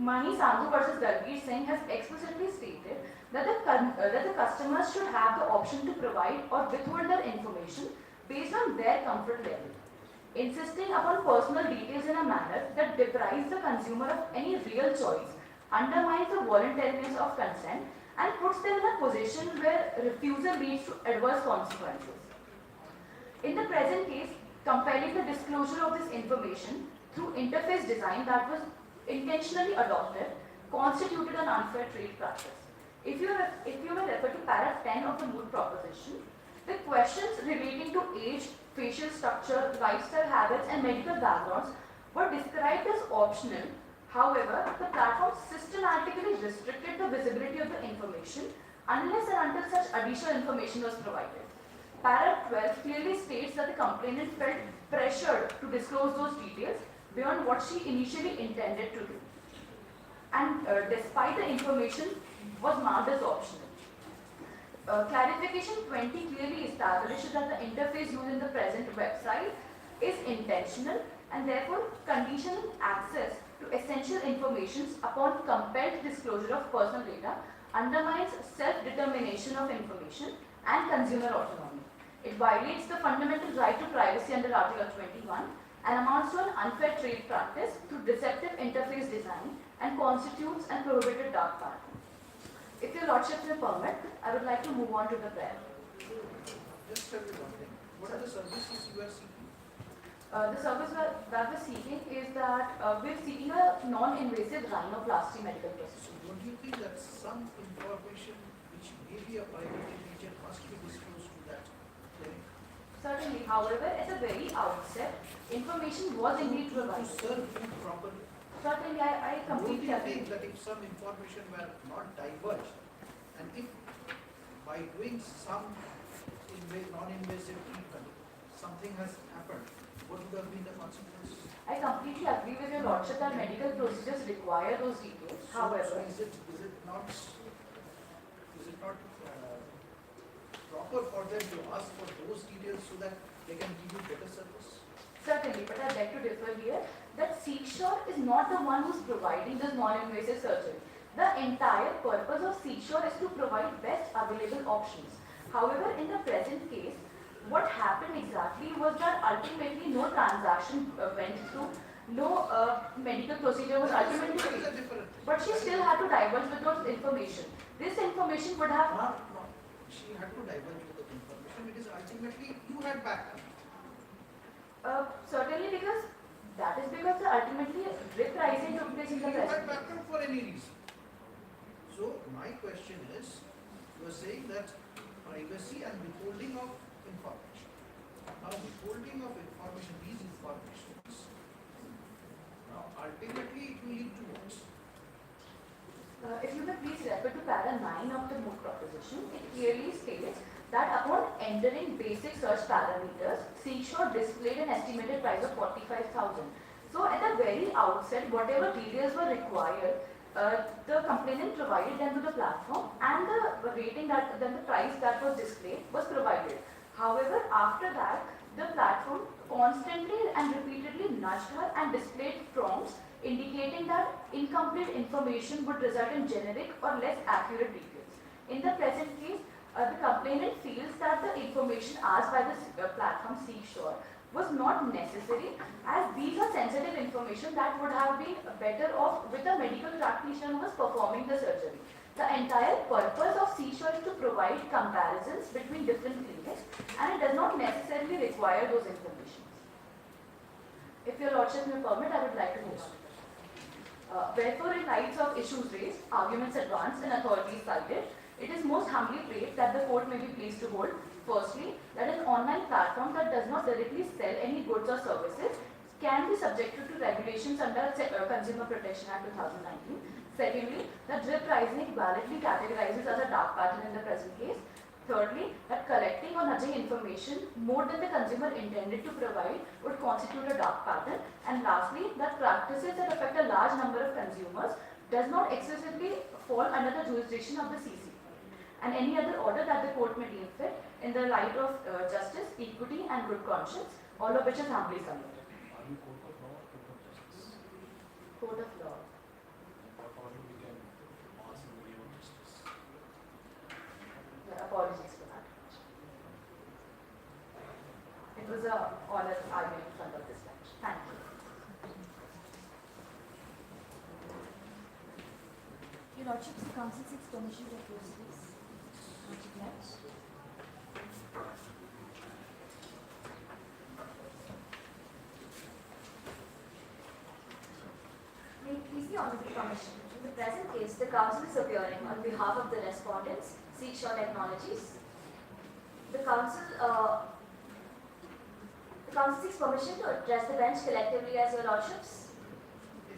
Mani Sandhu versus Dalbir Singh has explicitly stated that the customers should have the option to provide or withhold their information based on their comfort level. Insisting upon personal details in a manner that deprives the consumer of any real choice undermines the voluntariness of consent and puts them in a position where refusal leads to adverse consequences. In the present case, compelling the disclosure of this information through interface design that was intentionally adopted constituted an unfair trade practice. If you will refer to para 10 of the Moot proposition, the questions relating to age, facial structure, lifestyle habits, and medical backgrounds were described as optional. However, the platform systematically restricted the visibility of the information unless and until such additional information was provided. Para 12 clearly states that the complainant felt pressured to disclose those details beyond what she initially intended to do, and despite the information was marked as optional. Clarification 20 clearly establishes that the interface used in the present website is intentional and therefore conditioning access to essential information upon compelled disclosure of personal data undermines self-determination of information and consumer autonomy. It violates the fundamental right to privacy under Article 21 and amounts to an unfair trade practice through deceptive interface design and constitutes an prohibited dark pattern. If your Lordship will permit, I would like to move on to the prayer. Just tell me one thing. What are the services you are seeking? The service that we're seeking is that we're seeking a non-invasive rhinoplasty medical procedure. So don't you think that some information which may be a private in nature must be disclosed to that clinic? Certainly, however, at the very outset, information was indeed To provided. serve you properly. Certainly, I Don't completely you agree. think that if some information were not diverged, and if by doing some non-invasive treatment, something has happened, what would have been the consequences? I completely agree with your Lordship that medical procedures require those details. So However, is it not proper for them to ask for those details so that they can give you better service? certainly, but I'd like to differ here that Seekshore is not the one who's providing this non-invasive surgery. The entire purpose of Seekshore is to provide best available options. However, in the present case, what happened exactly was that ultimately no transaction went through, no medical procedure was ultimately That is a paid. different. But she still had to divulge with those information. This information would have Not, she had to divulge with the information. It is ultimately you had backup. certainly because ultimately repricing took place in the You had present. backup for any reason. So my question is, you are saying that privacy and withholding of information. Now withholding of information, these informations, now ultimately it will lead to what? If you may please refer to para 9 of the Moot proposition, it clearly states that upon entering basic search parameters, Seekshore displayed an estimated price of 45,000. So at the very outset, whatever details were required, the complainant provided them to the platform, and the rating that then the price that was displayed was provided. However, after that, the platform constantly and repeatedly nudged her and displayed prompts indicating that incomplete information would result in generic or less accurate details. In the present case, the complainant feels that the information asked by the platform Seekshore was not necessary, as these are sensitive information that would have been better off with a medical practitioner who was performing the surgery. The entire purpose of Seekshore is to provide comparisons between different clinics, and it does not necessarily require those information. If your Lordship may permit, I would like to move on. Wherefore, in light of issues raised, arguments advanced, and authorities cited, it is most humbly prayed that the court may be pleased to hold, firstly, that an online platform that does not directly sell any goods or services can be subjected to regulations under Consumer Protection Act 2019. Secondly, that drip pricing validly categorizes as a dark pattern in the present case. Thirdly, that collecting or nudging information more than the consumer intended to provide would constitute a dark pattern. And lastly, that practices that affect a large number of consumers does not excessively fall under the jurisdiction of the CC. And any other order that the court may deem fit in the light of justice, equity and good conscience, all of which is humbly submitted. Are you court of law or court of justice? Court of law. What order we can pass in the name of justice? Apologies for that. It was an honor argument in front of this bench. Thank you. Your Lordship, the Council seeks permission to oppose this. Much obliged. May it please the Honourable Commission. In the present case, the Council is appearing on behalf of the respondents, Seashore Technologies. The Council seeks permission to address the bench collectively as Your Lordships.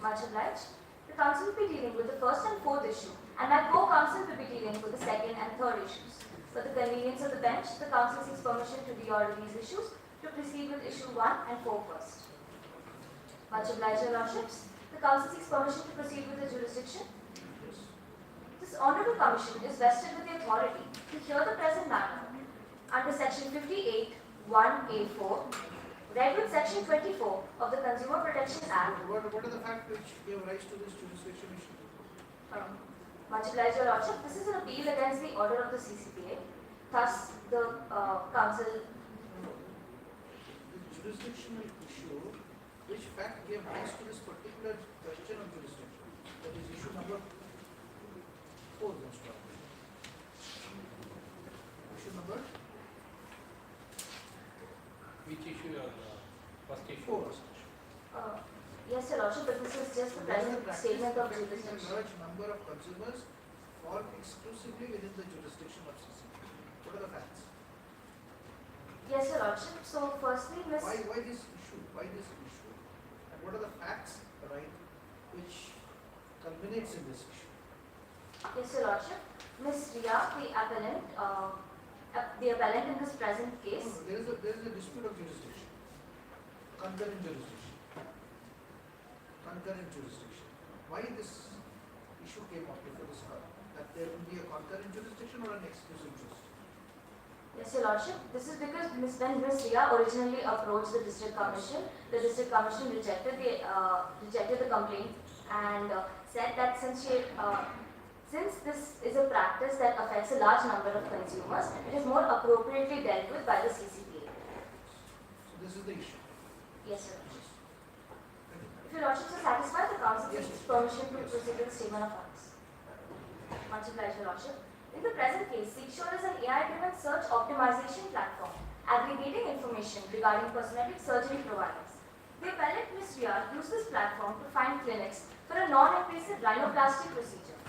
Much obliged. The Council will be dealing with the first and fourth issue, and my co-counsel will be dealing with the second and third issues. For the convenience of the bench, the Council seeks permission to reorder these issues to proceed with issue 1 and 4 first. Much obliged, Your Lordships. The Council seeks permission to proceed with the jurisdiction. Yes. This Honourable Commission is vested with the authority to hear the present matter under Section 58(1)(a)(4), read with Section 24 of the Consumer Protection Act. What are the facts which gave rise to this jurisdiction issue? Much obliged, Your Lordship. This is an appeal against the order of the CCPA. Thus, the Council. The jurisdictional issue, which fact gave rise to this particular question of jurisdiction? That is issue number 4, most probably. Issue number Which issue or first issue? 4. Yes, Your Lordship, but this is just the present statement of jurisdiction. A large number of consumers fall exclusively within the jurisdiction of CCP. What are the facts? Yes, Your Lordship. So, firstly, Miss. Why this issue? Why this issue? And what are the facts, right, which culminates in this issue? Yes, Your Lordship. Miss Ria, the appellant in this present case. No, there is a dispute of jurisdiction. Concurrent jurisdiction. Concurrent jurisdiction. Why this issue came up before this court? That there will be a concurrent jurisdiction or an exclusive jurisdiction? Yes, Your Lordship. This is because when Miss Ria originally approached the District Commission rejected the complaint and said that since this is a practice that affects a large number of consumers, it is more appropriately dealt with by the CCPA. So this is the issue. Yes, Your Lordship. If Your Lordships are satisfied, the Council Yes. seeks permission to proceed with the statement of facts. Much obliged, Your Lordship. In the present case, Seashore is an AI-driven search optimization platform aggregating information regarding cosmetic surgery providers. The appellant Ms. Ria used this platform to find clinics for a non-invasive rhinoplasty procedure.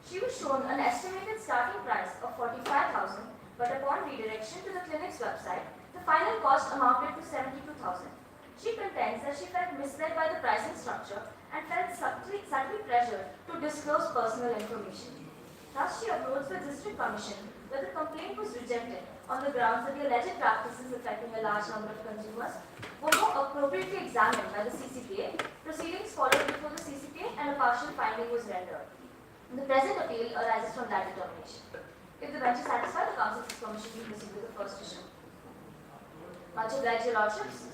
She was shown an estimated starting price of $45,000, but upon redirection to the clinic's website, the final cost amounted to $72,000. She contends that she felt misled by the pricing structure and felt subtly pressured to disclose personal information. Thus, she approached the District Commission, where the complaint was rejected on the grounds that the alleged practices affecting a large number of consumers were more appropriately examined by the CCPA. Proceedings followed before the CCPA and a partial finding was rendered. The present appeal arises from that determination. If the bench is satisfied, the Council seeks permission to proceed with the first issue. Much obliged, Your Lordships.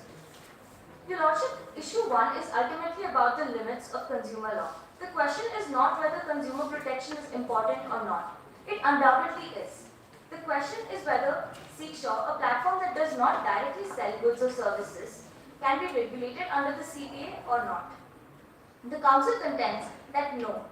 Your Lordship, issue 1 is ultimately about the limits of consumer law. The question is not whether consumer protection is important or not. It undoubtedly is. The question is whether Seashore, a platform that does not directly sell goods or services, can be regulated under the CPA or not. The Council contends that no,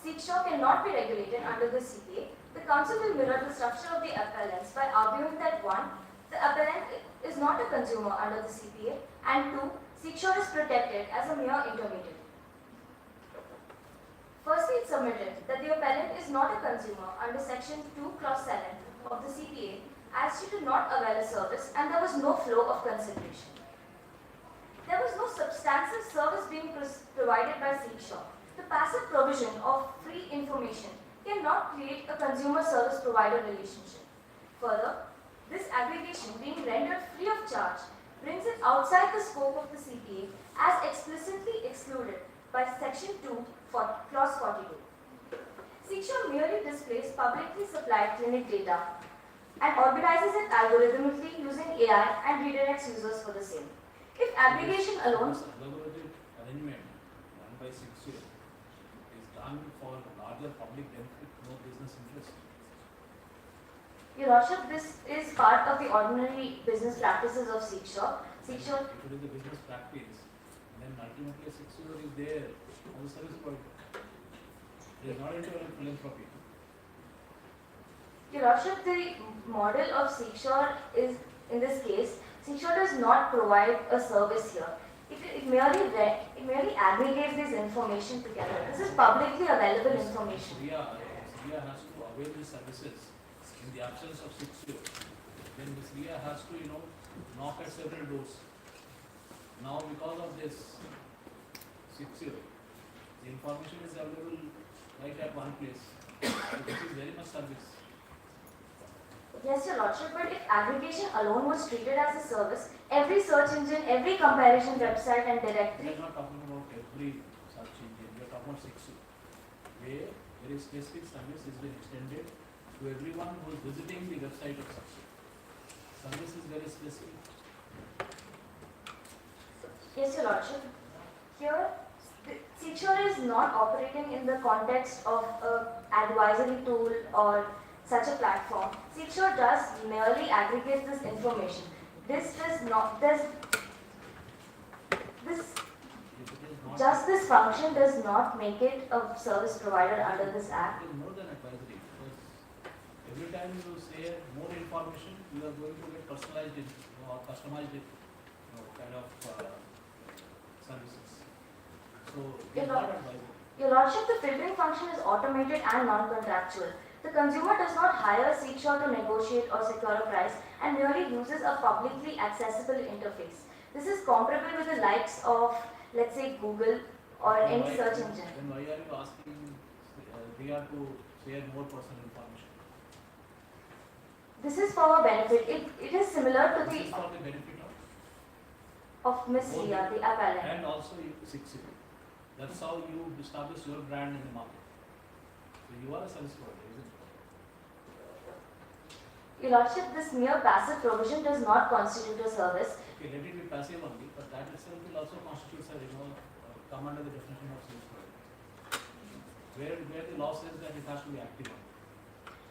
Seashore cannot be regulated under the CPA. The Council will mirror the structure of the appellants by arguing that 1, the appellant is not a consumer under the CPA, and 2, Seekshore is protected as a mere intermediary. Firstly, it submitted that the appellant is not a consumer under section 2 clause 7 of the CPA as she did not avail a service and there was no flow of consideration. There was no substantive service being provided by Seekshore. The passive provision of free information cannot create a consumer service provider relationship. Further, this aggregation being rendered free of charge brings it outside the scope of the CPA as explicitly excluded by section 2 for clause 42. Seekshore merely displays publicly supplied clinic data and organizes it algorithmically using AI and redirects users for the same. If aggregation alone This collaborative arrangement done by Seekshore is done for larger public benefit, no business interest. Your Lordship, this is part of the ordinary business practices of Seekshore. Seekshore, If it is a business practice, then ultimately Seekshore is there as a service provider. It is not into a philanthropy. Your Lordship, the model of Seekshore is, in this case, Seekshore does not provide a service here. It merely aggregates this information together. This is publicly available information. Syria has to avail the services in the absence of Seekshore. Then Syria has to, knock at several doors. Now because of this Seekshore, the information is available right at one place. So this is very much service. Yes, Your Lordship, but if aggregation alone was treated as a service, every search engine, every comparison website and We directory, are not talking about every search engine, we are talking about Seekshore, where very specific service is being extended to everyone who is visiting the website of Seekshore. Service is very specific. yes, Your Lordship, here Seekshore is not operating in the context of an advisory tool or such a platform. Seekshore does merely aggregate this information. This does not, this If it is not, just this function does not make it a service provider under this act. it is more than advisory, because every time you share more information, you are going to get personalized or customized kind of services. So it is not advisory. Your Lordship, the filtering function is automated and non-contractual. The consumer does not hire Seekshore to negotiate or secure a price and merely uses a publicly accessible interface. This is comparable with the likes of, let's say, Google or Then any why- search engine. Then why are you asking Ria to share more personal information? This is for a benefit. It is similar to This is the for the benefit of Miss both Ria, the appellant. and also you Seekshore. That's how you establish your brand in the market. So you are a service provider, isn't it? Your Lordship, this mere passive provision does not constitute a service. Okay, let it be passive only, but that itself will also constitute come under the definition of service provider. Where the law says that it has to be active only.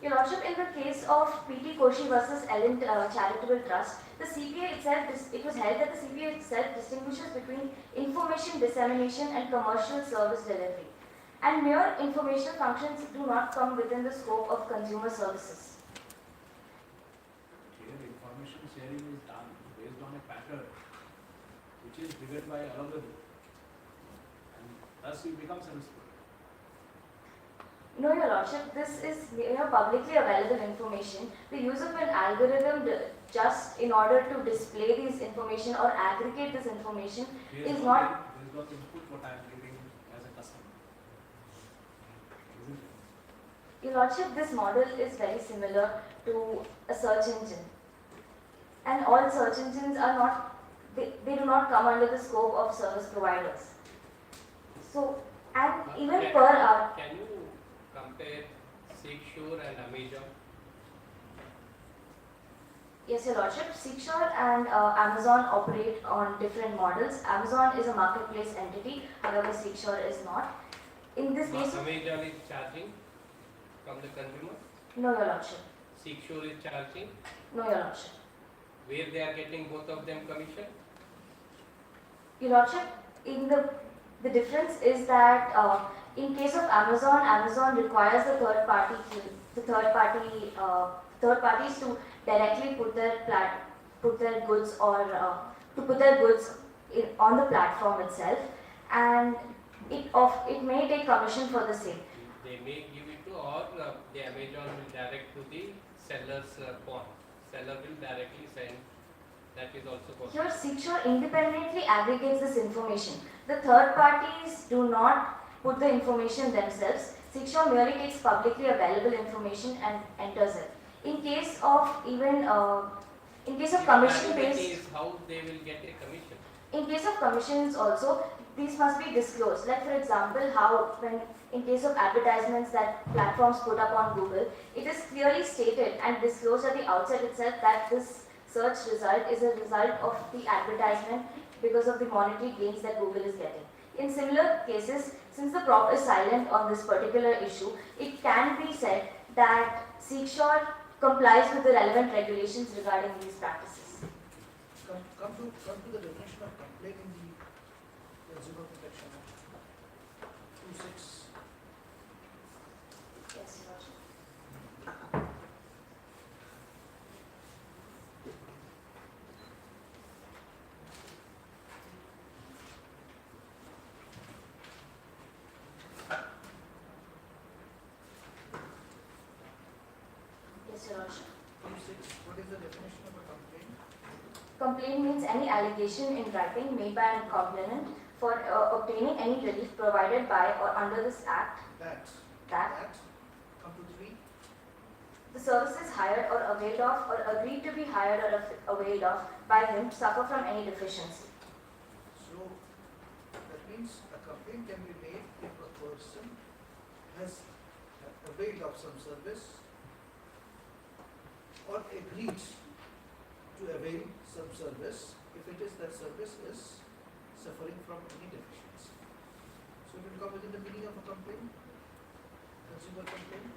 Your Lordship, in the case of P.T. Koshi versus Ellen Charitable Trust, the CPA itself, it was held that the CPA itself distinguishes between information dissemination and commercial service delivery. And mere informational functions do not come within the scope of consumer services. Here information sharing is done based on a pattern which is triggered by algorithm, and thus you become service provider. No, Your Lordship, this is publicly available information. The use of an algorithm just in order to display this information or aggregate this information is not. Based on the input what I am giving as a customer. Isn't it? Your Lordship, this model is very similar to a search engine. And all search engines are not, they do not come under the scope of service providers. So, and even Can- per hour, Can you compare Seekshore and Amazon? yes, Your Lordship, Seekshore and Amazon operate on different models. Amazon is a marketplace entity, however, Seekshore is not. In this case, Amazon is charging from the consumer, no, Your Lordship. Seekshore is charging, No, Your Lordship. where they are getting both of them commission. Your Lordship, in the difference is that in case of Amazon, Amazon requires the third parties to directly put their goods or to put their goods on the platform itself, and it may take commission for the same. They may give it to, or the Amazon will direct to the seller's point. Seller will directly send. That is also possible. Here, Secure independently aggregates this information. The third parties do not put the information themselves. Secure merely takes publicly available information and enters it. In case of commission based, is how they will get a commission. in case of commissions also, these must be disclosed. Like for example, how when in case of advertisements that platforms put up on Google, it is clearly stated and disclosed at the outset itself that this search result is a result of the advertisement because of the monetary gains that Google is getting. In similar cases, since the prop is silent on this particular issue, it can be said that Secure complies with the relevant regulations regarding these practices. Come to the definition of complaint in the Consumer Protection Act. 2(6). Yes, Your Worship. Yes, Your Worship. 2(6). What is the definition of a complaint? Complaint means any allegation in writing made by a complainant for obtaining any relief provided by or under this act That. that Come to 3. the services hired or availed of or agreed to be hired or availed of by him suffer from any deficiency. So that means a complaint can be made if a person has availed of some service or agreed to avail some service if it is that service is suffering from any deficiency. So it will come within the meaning of a complaint, consumer complaint.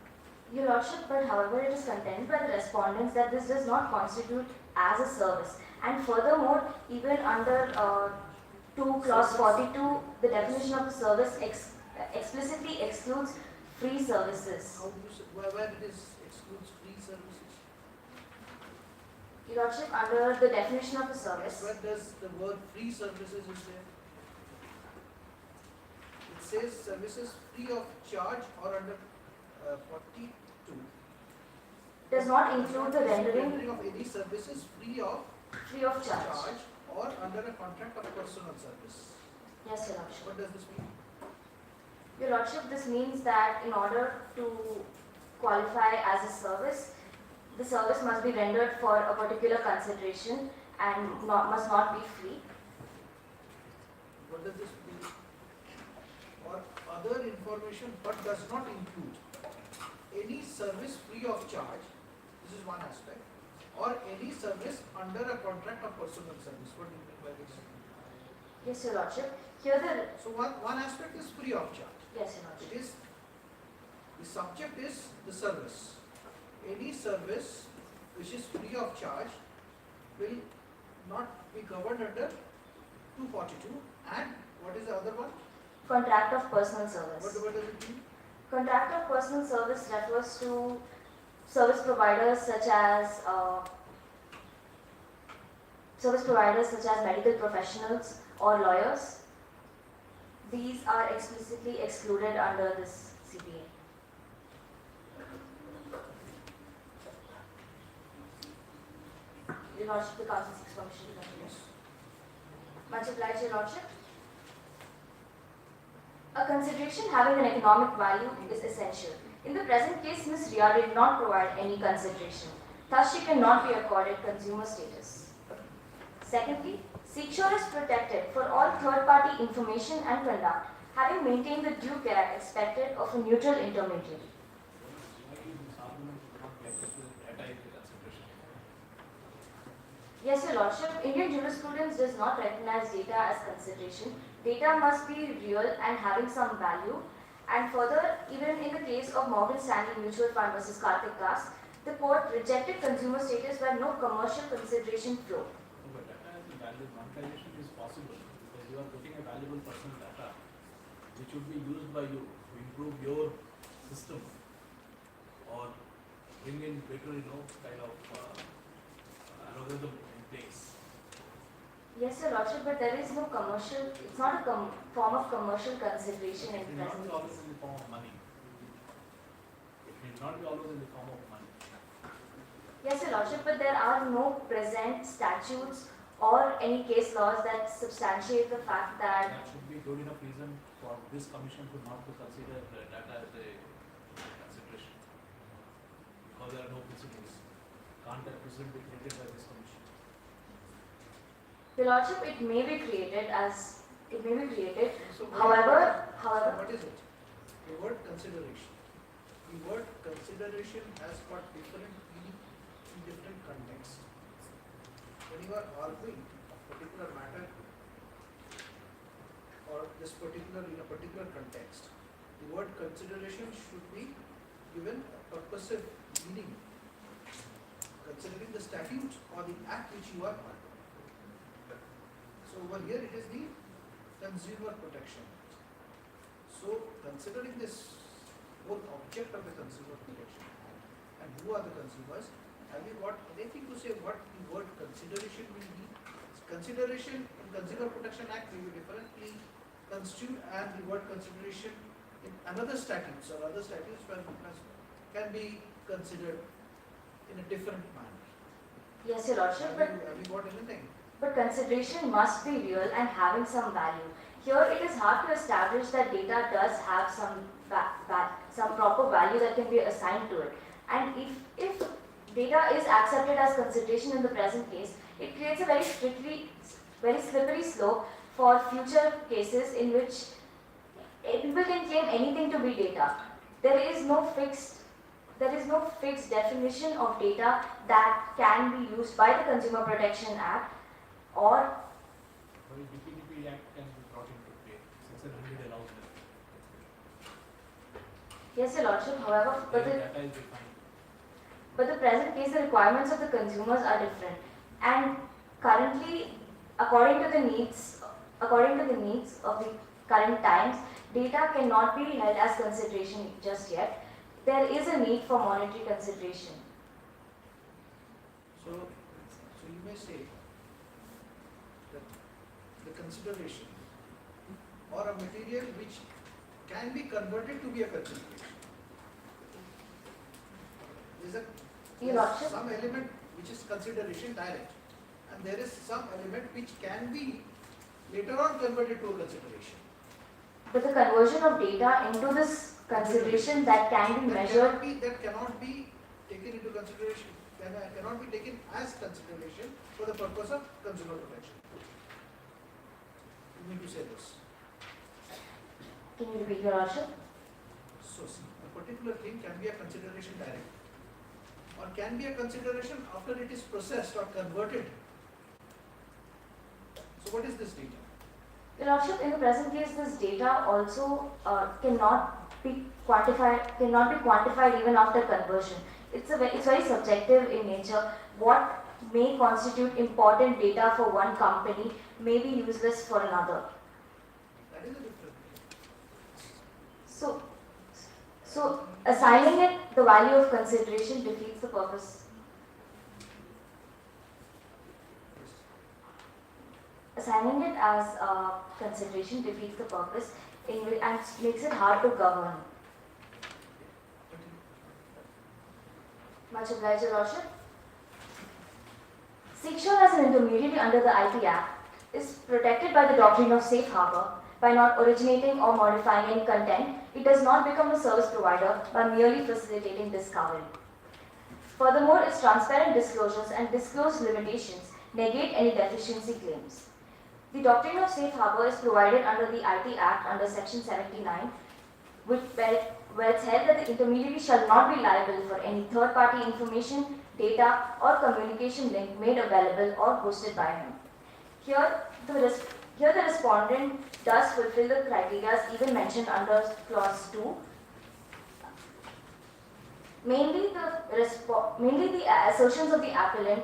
Your Lordship, but however it is contended by the respondents that this does not constitute as a service, and furthermore even under 2 clause 42 the definition of the service explicitly excludes free services. How do you say, where it is excludes free services? Your Lordship, under the definition of the service, Where does the word free services is there? It says services free of charge or under 42. does not include the rendering of any services free of free of charge. charge or under a contract of personal service. Yes, Your Lordship. What does this mean? Your Lordship, this means that in order to qualify as a service, the service must be rendered for a particular consideration and must not be free. What does this mean? Or other information but does not include any service free of charge, this is one aspect, or any service under a contract of personal service. What do you mean by this? Yes, Your Lordship. Here So one aspect is free of charge. yes, Your Lordship. It is, the subject is the service. Any service which is free of charge will not be covered under 242. And what is the other one? Contract of personal service. What does it mean? Contract of personal service refers to service providers such as medical professionals or lawyers. These are explicitly excluded under this CPA. Your Lordship, the Council seeks permission to continue. Much obliged, Your Lordship. A consideration having an economic value is essential. In the present case, Ms. Ria did not provide any consideration. Thus, she cannot be accorded consumer status. Secondly, Secure is protected for all third-party information and conduct, having maintained the due care expected of a neutral intermediary. Yes, Your Lordship, Indian jurisprudence does not recognize data as consideration. Data must be real and having some value. And further, even in the case of Morgan Stanley Mutual Fund versus Karthik Das, the court rejected consumer status where no commercial consideration flowed. But data as a value monetization is possible because you are putting a valuable personal data which would be used by you to improve your system or bring in better, kind of algorithm in place. Yes, Your Lordship, but there is no commercial, it's not a form of commercial consideration It in will not present be always case. in the form of money. It will not be always in the form of money. Yes, Your Lordship, but there are no present statutes or any case laws that substantiate the fact that That should be good enough reason for this commission to not to consider data as a consideration. Because there are no precedents. Can't that precedent be created by this commission? Your Lordship, it may be created. So However, what is it? The word consideration. The word consideration has got different meaning in different contexts. When you are arguing a particular matter or this particular in a particular context, the word consideration should be given a purposive meaning, considering the statute or the act which you are arguing. So over here it is the Consumer Protection Act. So considering this whole object of the Consumer Protection Act and who are the consumers, have you got anything to say what the word consideration will be? Consideration in Consumer Protection Act will be differently construed and the word consideration in another statutes or other statutes can be considered in a different manner. yes, Your Lordship, Have you got anything? but consideration must be real and having some value. Here it is hard to establish that data does have some proper value that can be assigned to it. And if data is accepted as consideration in the present case, it creates a very slippery slope for future cases in which people can claim anything to be data. There is no fixed definition of data that can be used by the Consumer Protection Act or But the DPDP Act can be brought into play. Section 100 allows that. yes, Your Lordship, however, Where data is defined. but the present case, the requirements of the consumers are different. And currently, according to the needs of the current times, data cannot be held as consideration just yet. There is a need for monetary consideration. So you may say that the consideration or a material which can be converted to be a consideration. Your There's Lordship, some element which is consideration direct and there is some element which can be later on converted to a consideration. but the conversion of data into this consideration that can be measured, That cannot be taken into consideration, cannot be taken as consideration for the purpose of consumer protection. You need to say this. can you repeat, Your Lordship? So see, a particular thing can be a consideration direct or can be a consideration after it is processed or converted. So what is this data? Your Lordship, in the present case, this data also cannot be quantified even after conversion. It's very subjective in nature. What may constitute important data for one company may be useless for another. That is a different thing. So assigning it the value of consideration defeats the purpose. Assigning it as consideration defeats the purpose and makes it hard to govern. Much obliged, Your Lordship. Seashore as an intermediary under the IT Act is protected by the doctrine of safe harbor. By not originating or modifying any content, it does not become a service provider by merely facilitating discovery. Furthermore, its transparent disclosures and disclosed limitations negate any deficiency claims. The doctrine of safe harbor is provided under the IT Act under Section 79, where it's held that the intermediary shall not be liable for any third-party information, data, or communication link made available or hosted by him. Here the respondent does fulfill the criteria even mentioned under clause 2. Mainly the assertions of the appellant,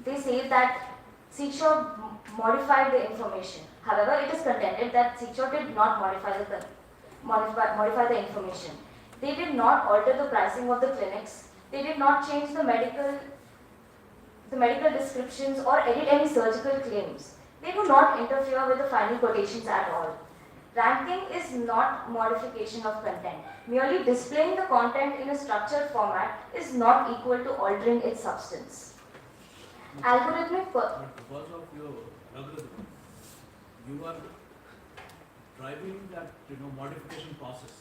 they say that Seashore modified the information. However, it is contended that Seashore did not modify the information. They did not alter the pricing of the clinics. They did not change the medical descriptions or edit any surgical claims. They do not interfere with the final quotations at all. Ranking is not modification of content. Merely displaying the content in a structured format is not equal to altering its substance. Algorithmic But because of your algorithm, you are driving that modification process.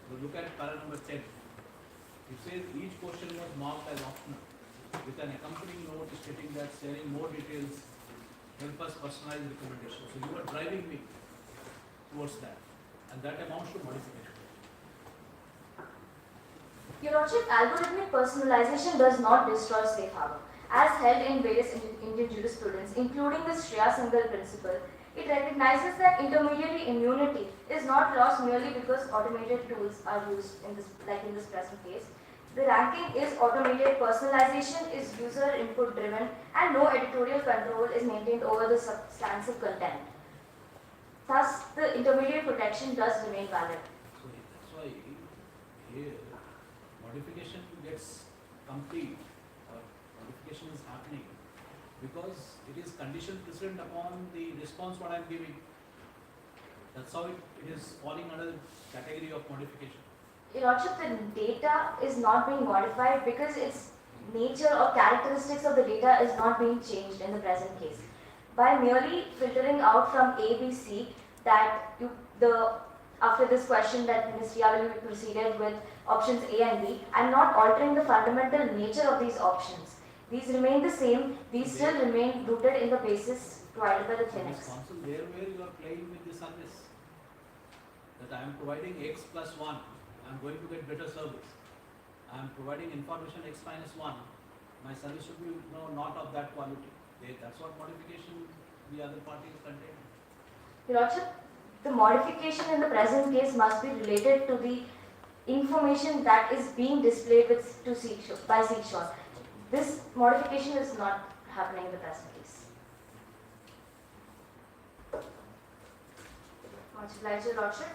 So look at para number 10. It says each question was marked as optional with an accompanying note stating that sharing more details help us personalize recommendations. So you are driving me towards that, and that amounts to modification. Your Lordship, algorithmic personalization does not destroy safe harbor. As held in various Indian jurisprudence, including the Shreya Singhal principle, it recognizes that intermediary immunity is not lost merely because automated tools are used in this, like in this present case. The ranking is automated, personalization is user input driven, and no editorial control is maintained over the substantive content. Thus, the intermediate protection does remain valid. So that's why here modification gets complete, or modification is happening because it is condition precedent upon the response what I am giving. That's how it is falling under the category of modification. Your Lordship, the data is not being modified because its nature or characteristics of the data is not being changed in the present case. By merely filtering out from A, B, C, that after this question that Ms. Ria will be proceeded with options A and B, I am not altering the fundamental nature of these options. These remain the same, these still remain rooted in the basis provided by the clinics. Counsel, where you are playing with the service, that I am providing X plus 1, I am going to get better service. I am providing information X minus 1, my service should be not of that quality. That's what modification the other party is containing. Your Lordship, the modification in the present case must be related to the information that is being displayed by Seashore. This modification is not happening in the present case. Much obliged, Your Lordship.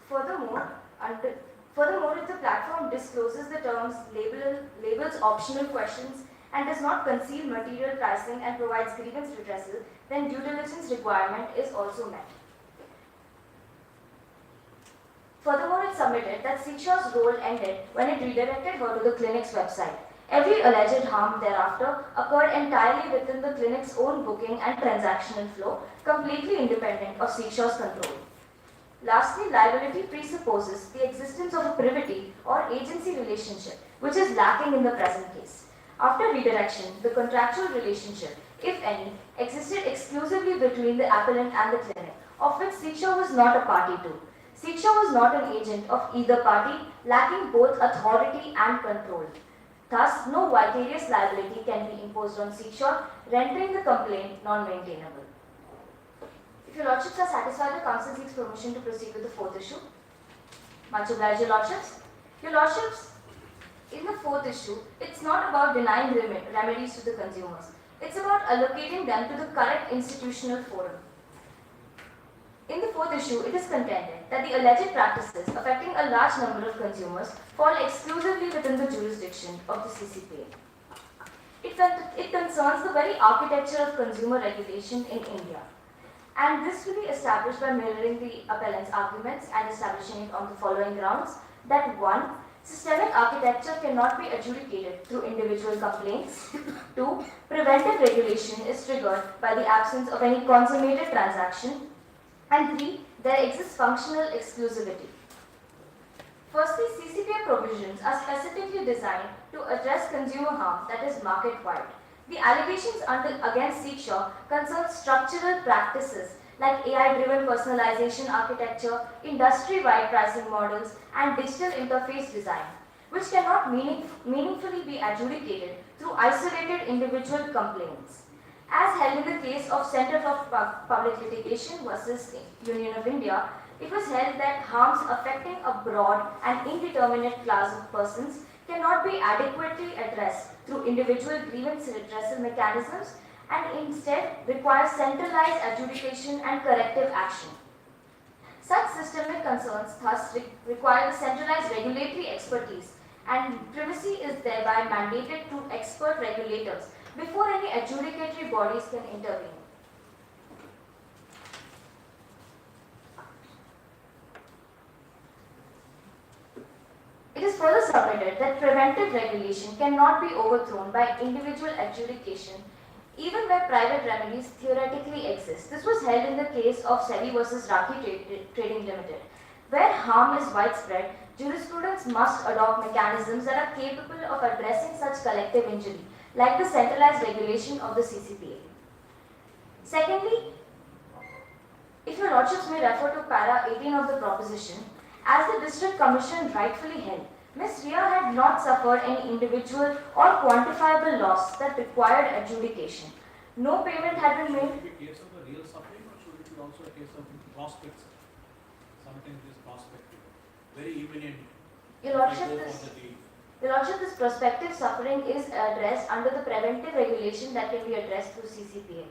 Furthermore, if the platform discloses the terms labels optional questions and does not conceal material pricing and provides grievance redressal, then due diligence requirement is also met. Furthermore, it submitted that Seashore's role ended when it redirected her to the clinic's website. Every alleged harm thereafter occurred entirely within the clinic's own booking and transactional flow, completely independent of Seashore's control. Lastly, liability presupposes the existence of a privity or agency relationship, which is lacking in the present case. After redirection, the contractual relationship, if any, existed exclusively between the appellant and the clinic, of which Seashore was not a party to. Seashore was not an agent of either party, lacking both authority and control. Thus, no vicarious liability can be imposed on Seashore, rendering the complaint non-maintainable. If your Lordships are satisfied, the Council seeks permission to proceed with the fourth issue. Much obliged, Your Lordships. Your Lordships, in the fourth issue, it's not about denying remedies to the consumers. It's about allocating them to the correct institutional forum. In the fourth issue, it is contended that the alleged practices affecting a large number of consumers fall exclusively within the jurisdiction of the CCPA. It concerns the very architecture of consumer regulation in India. And this will be established by mirroring the appellant's arguments and establishing it on the following grounds. That 1. Systemic architecture cannot be adjudicated through individual complaints. 2. Preventive regulation is triggered by the absence of any consummated transaction. And 3. There exists functional exclusivity. Firstly, CCPA provisions are specifically designed to address consumer harm that is market-wide. The allegations against Seashore concern structural practices like AI-driven personalization architecture, industry-wide pricing models, and digital interface design, which cannot meaningfully be adjudicated through isolated individual complaints. As held in the case of Centre for Public Litigation versus Union of India, it was held that harms affecting a broad and indeterminate class of persons cannot be adequately addressed through individual grievance redressal mechanisms and instead require centralized adjudication and corrective action. Such systemic concerns thus require the centralized regulatory expertise and privacy is thereby mandated to expert regulators before any adjudicatory bodies can intervene. It is further submitted that preventive regulation cannot be overthrown by individual adjudication even where private remedies theoretically exist. This was held in the case of SEBI versus Ranchi Trading Limited. Where harm is widespread, jurisprudence must adopt mechanisms that are capable of addressing such collective injury, like the centralized regulation of the CCPA. Secondly, if your lordships may refer to para 18 of the proposition, as the district commission rightfully held, Ms. Ria had not suffered any individual or quantifiable loss that required adjudication. No payment had been made. Should it be a case of a real suffering, or should it be also a case of prospects? Sometimes it is prospective, very imminent. Your lordship, this prospective suffering is addressed under the preventive regulation that can be addressed through CCPA.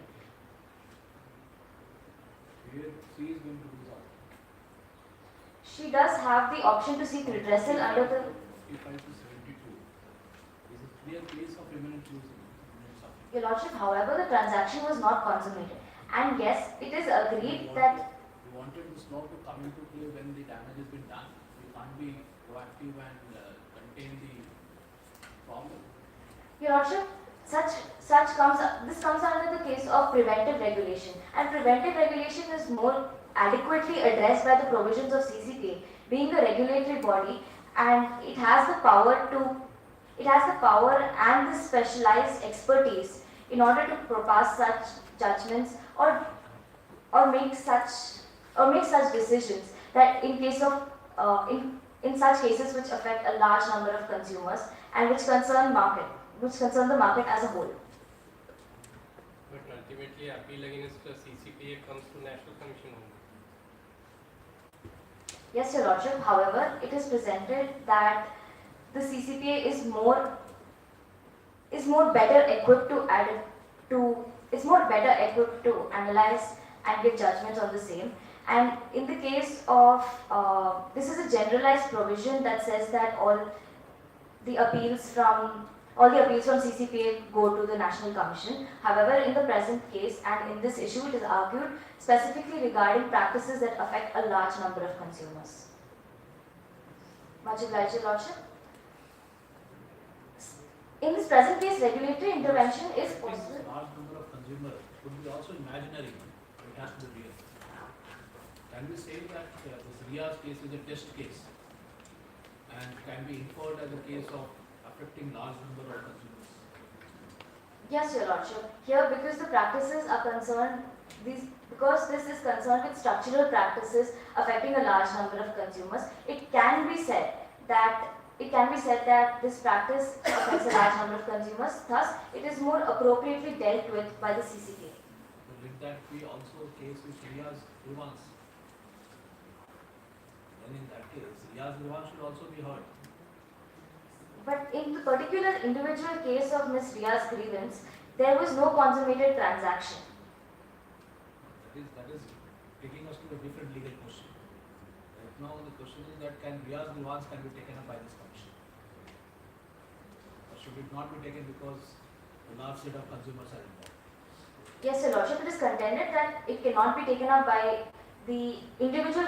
Here, C is going to lose out. She does have the option to seek redressal under the 55 to 72. Is a clear case of imminent suffering. Your lordship, however, the transaction was not consummated. And yes, it is agreed that We wanted this law to come into play when the damage has been done. We can't be proactive and contain the problem. Your lordship, this comes under the case of preventive regulation, and preventive regulation is more adequately addressed by the provisions of CCPA, being the regulatory body, and it has the power and the specialized expertise in order to pass such judgments or make such decisions that in case of in such cases which affect a large number of consumers and which concern the market as a whole. But ultimately, appeal against the CCPA comes to National Commission only. Yes, Your Lordship. However, it is presented that the CCPA is more better equipped to analyze and give judgments on the same. And in the case of this is a generalized provision that says that all the appeals from CCPA go to the National Commission. However, in the present case and in this issue, it is argued specifically regarding practices that affect a large number of consumers. Much obliged, Your Lordship. In this present case, regulatory intervention is possible. A large number of consumers could be also imaginary, but it has to be real. Can we say that this Ria's case is a test case and can be inferred as a case of affecting large number of consumers? Yes, Your Lordship. Here, because the practices are concerned, because this is concerned with structural practices affecting a large number of consumers, it can be said that this practice affects a large number of consumers. Thus, it is more appropriately dealt with by the CCPA. So let that be also a case with Ria's grievance. Then in that case, Ria's grievance should also be heard. But in the particular individual case of Ms. Ria's grievance, there was no consummated transaction. That is taking us to a different legal question. Right now, the question is that Ria's grievance can be taken up by this commission? Or should it not be taken because a large set of consumers are involved? Yes, Your Lordship, it is contended that it cannot be taken up by the individual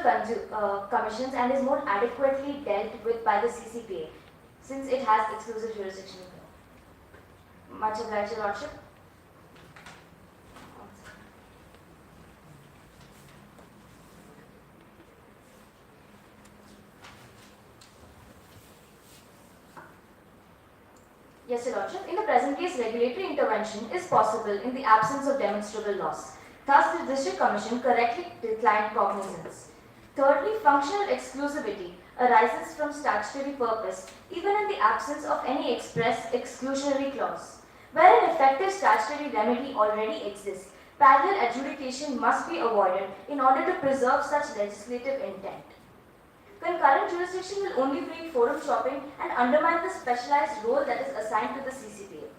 commissions and is more adequately dealt with by the CCPA, since it has exclusive jurisdiction. Much obliged, Your Lordship. Yes, Your Lordship. In the present case, regulatory intervention is possible in the absence of demonstrable loss. Thus, the District Commission correctly declined cognizance. Thirdly, functional exclusivity arises from statutory purpose even in the absence of any express exclusionary clause. Where an effective statutory remedy already exists, parallel adjudication must be avoided in order to preserve such legislative intent. Concurrent jurisdiction will only bring forum shopping and undermine the specialized role that is assigned to the CCPA.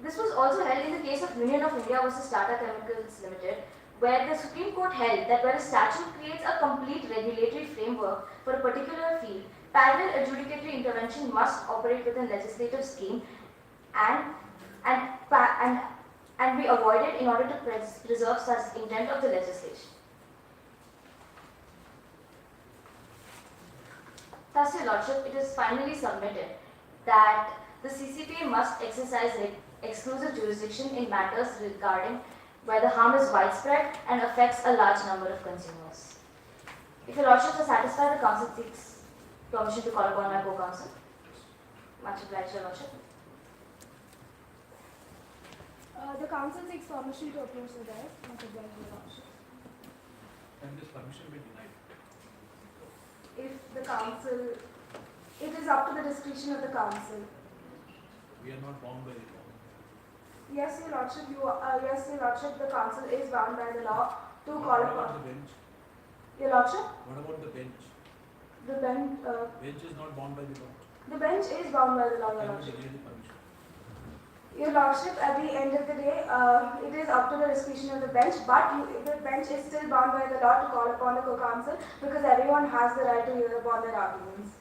This was also held in the case of Union of India versus Tata Chemicals Limited, where the Supreme Court held that where a statute creates a complete regulatory framework for a particular field, Parallel adjudicatory intervention must operate within legislative scheme and and be avoided in order to preserve such intent of the legislation. Thus, Your Lordship, it is finally submitted that the CCPA must exercise exclusive jurisdiction in matters regarding where the harm is widespread and affects a large number of consumers. If Your Lordships are satisfied, the Council seeks permission to call upon my co-counsel. Much obliged, Your Lordship. The council seeks permission to approach the desk. Much obliged, Your Lordship. Can this permission be denied? If the council, it is up to the discretion of the council. We are not bound by the law. Yes, Your Lordship, yes, Your Lordship, the council is bound by the law to call What about upon. the bench? Your Lordship, What about the bench? the bench, Bench is not bound by the law. the bench is bound by the law, Your Can we Lordship. deny the permission? Your Lordship, at the end of the day, it is up to the discretion of the bench, but the bench is still bound by the law to call upon the co-counsel because everyone has the right to hear upon their arguments.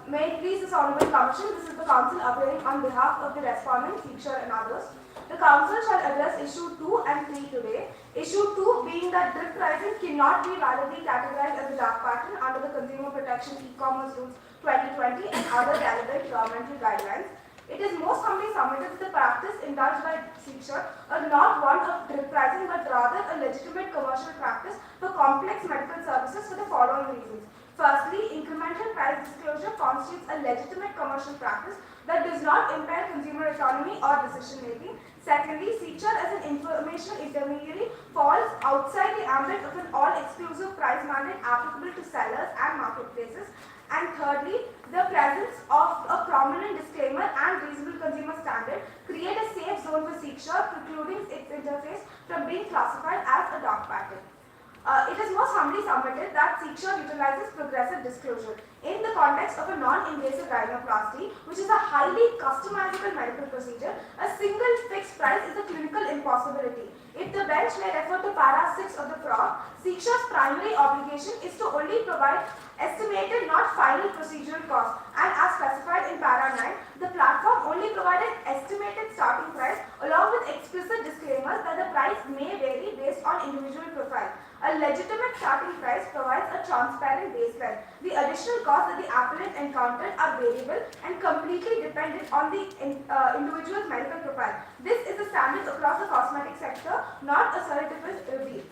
May it please this Honourable Commission, this is the Council appearing on behalf of the respondent, Seekshore and others. The Council shall address issue 2 and 3 today. Issue 2 being that drip pricing cannot be validly categorized as a dark pattern under the Consumer Protection E-Commerce Rules 2020 and other relevant governmental guidelines. It is most humbly submitted that the practice indulged by Seekshore are not one of drip pricing but rather a legitimate commercial practice for complex medical services for the following reasons. Firstly, incremental price disclosure constitutes a legitimate commercial practice that does not impair consumer autonomy or decision making. Secondly, Seekshore as an information intermediary falls outside the ambit of an all-exclusive price mandate applicable to sellers and marketplaces. And thirdly, the presence of a prominent disclaimer and reasonable consumer standard create a safe zone for Seekshore, precluding its interface from being classified as a dark pattern. It is most humbly submitted that Seekshore utilizes progressive disclosure in the context of a non-invasive rhinoplasty, which is a highly customizable medical procedure. A single fixed price is a clinical impossibility. If the bench may refer to para 6 of the PROC, Seekshore's primary obligation is to only provide estimated, not final procedural costs, and as specified in para 9, the platform only provided estimated starting price along with explicit disclaimers that the price may vary based on individual profile. A legitimate starting price provides a transparent baseline. The additional costs that the applicant encountered are variable and completely dependent on the individual's medical profile. This is a standard across the cosmetic sector, not a surreptitious reveal.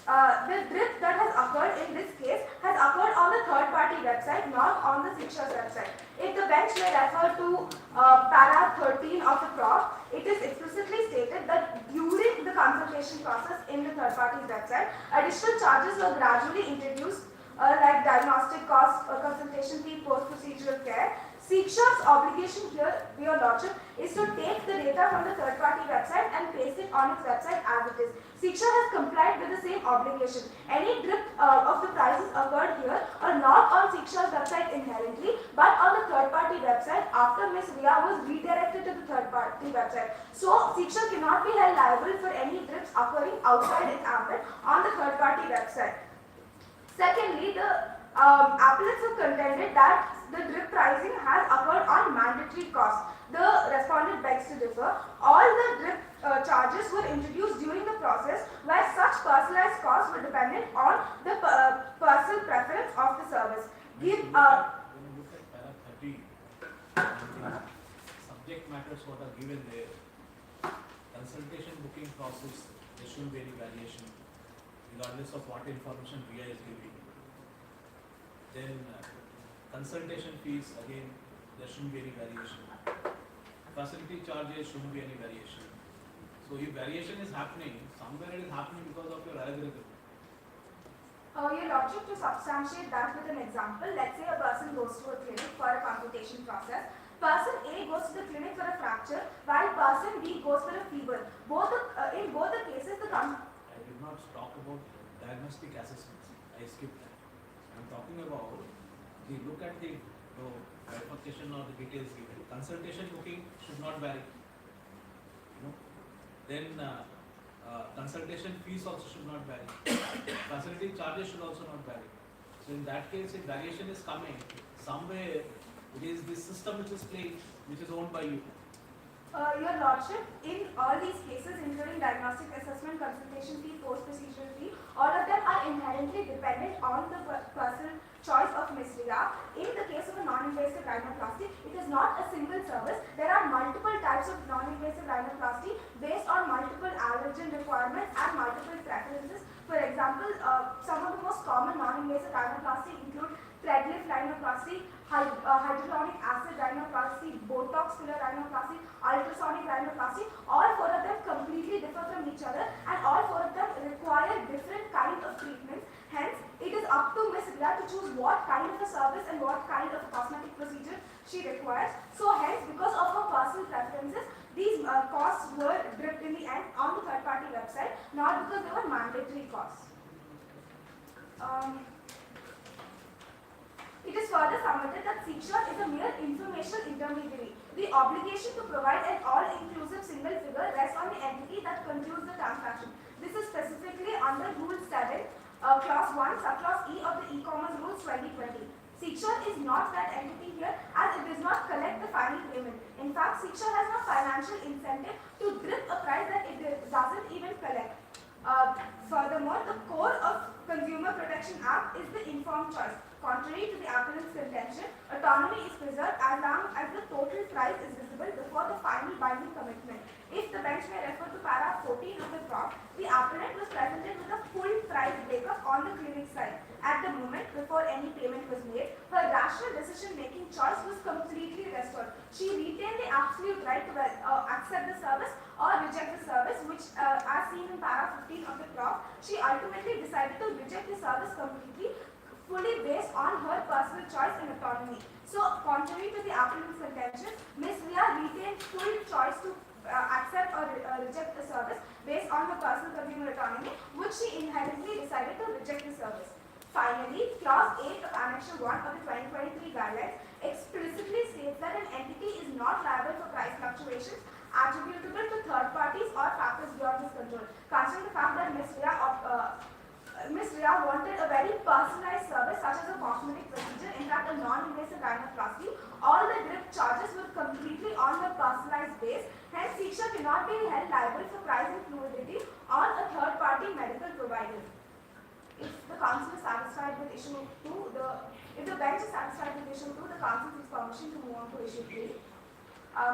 The drip that has occurred in this case has occurred on the third-party website, not on the Seekshore's website. If the bench may refer to para 13 of the PROC, it is explicitly stated that during the consultation process in the third-party's website, additional charges were gradually introduced like diagnostic costs, consultation fee, post-procedural care. Seekshore's obligation here, Your Lordship, is to take the data from the third-party website and paste it on its website as it is. Seekshore has complied with the same obligation. Any drift of the prices occurred here are not on Seekshore's website inherently, but on the third-party website after Ms. Ria was redirected to the third-party website. So, Seekshore cannot be held liable for any drifts occurring outside its ambit on the third-party website. Secondly, the appellants have contended that the drip pricing has occurred on mandatory costs. The respondent begs to differ. All the drip charges were introduced during the process where such personalized costs were dependent on the personal preference of the service. When you look at para 30, the subject matters what are given there, consultation booking process, there shouldn't be any variation regardless of what information VI is giving. Then consultation fees, again, there shouldn't be any variation. Facility charges shouldn't be any variation. So if variation is happening, somewhere it is happening because of your algorithm. Your Lordship, to substantiate that with an example, let's say a person goes to a clinic for a consultation process. Person A goes to the clinic for a fracture, while person B goes for a fever. In both the cases, I did not talk about diagnostic assessments. I skipped that. I'm talking about the look at the bifurcation or the details given. Consultation booking should not vary. Then consultation fees also should not vary. Facility charges should also not vary. So in that case, if variation is coming, somewhere it is the system which is playing, which is owned by you. Your Lordship, in all these cases, including diagnostic assessment, consultation fee, post-procedural fee, all of them are inherently dependent on the personal choice of Ms. Ria. In the case of a non-invasive rhinoplasty, it is not a single service. There are multiple types of non-invasive rhinoplasty based on multiple allergen requirements and multiple preferences. For example, some of the most common non-invasive rhinoplasty include thread lift rhinoplasty, hyaluronic acid rhinoplasty, Botox filler rhinoplasty, ultrasonic rhinoplasty. All four of them completely differ from each other and all four of them require different kind of treatments. Hence, it is up to Ms. Ria to choose what kind of a service and what kind of a cosmetic procedure she requires. So hence, because of her personal preferences, these costs were dripped in the end on the third party website, not because they were mandatory costs. It is further submitted that Shiksha is a mere informational intermediary. The obligation to provide an all-inclusive single figure rests on the entity that concludes the transaction. This is specifically under Rule 7, Clause 1, Subclause E of the E-Commerce Rules 2020. Shiksha is not that entity here as it does not collect the final payment. In fact, Shiksha has no financial incentive to drip a price that it doesn't even collect. Furthermore, the core of Consumer Protection Act is the informed choice. Contrary to the appellant's contention, autonomy is preserved as long as the total price is visible before the final binding commitment. If the bench may refer to paragraph 14 of the prop, the appellant was presented with a full price breakup on the clinic side. At the moment before any payment was made, her rational decision-making choice was completely restored. She retained the absolute right to accept the service or reject the service, which as seen in paragraph 15 of the prop, she ultimately decided to reject the service completely, fully based on her personal choice and autonomy. So, contrary to the appellant's contention, Ms. Ria retained full choice to accept or reject the service based on her personal consumer autonomy, which she inherently decided to reject the service. Finally, Clause 8 of Annexure 1 of the 2023 guidelines explicitly states that an entity is not liable for price fluctuations attributable to third parties or factors beyond his control. Considering the fact that Ms. Ria wanted a very personalized service such as a cosmetic procedure, in fact a non-invasive rhinoplasty, all the drip charges were completely on the personalized base. Hence, Shiksha cannot be held liable for price and fluidity on a third-party medical provider. If the council is satisfied with issue 2, if the bench is satisfied with issue 2, the council seeks permission to move on to issue 3.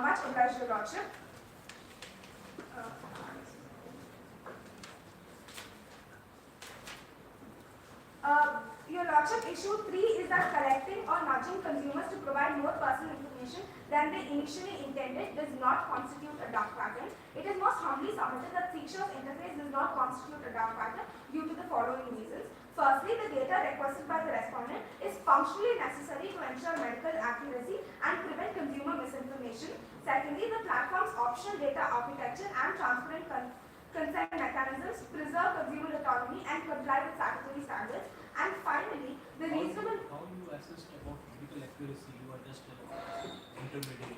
Much obliged, Your Lordship. Your Lordship, issue 3 is that collecting or nudging consumers to provide more personal information than they initially intended does not constitute a dark pattern. It is most humbly submitted that Shiksha's interface does not constitute a dark pattern due to the following reasons. Firstly, the data requested by the respondent is functionally necessary to ensure medical accuracy and prevent consumer misinformation. Secondly, the platform's optional data architecture and transparent consent mechanisms preserve consumer autonomy and comply with statutory standards. And finally, the reasonable... How do you assess about medical accuracy? You are just an intermediary.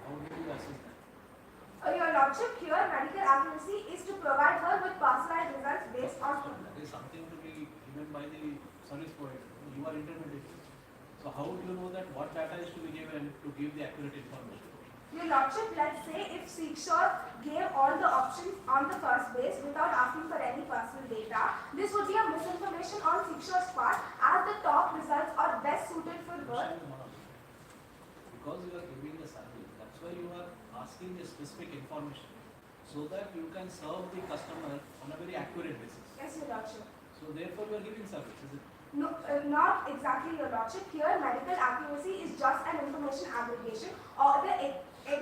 How do you assess that? Your Lordship, here medical accuracy is to provide her with personalized results based on... That is something to be given by the service provider. You are intermediary. So how do you know that what data is to be given to give the accurate information? Your Lordship, let's say if Shiksha gave all the options on the first base without asking for any personal data, this would be a misinformation on Shiksha's part as the top results are best suited for her. Because you are giving the service, that's why you are asking the specific information so that you can serve the customer on a very accurate basis. Yes, Your Lordship. So therefore you are giving service, is it? No, not exactly, Your Lordship. Here medical accuracy is just an information aggregation, or the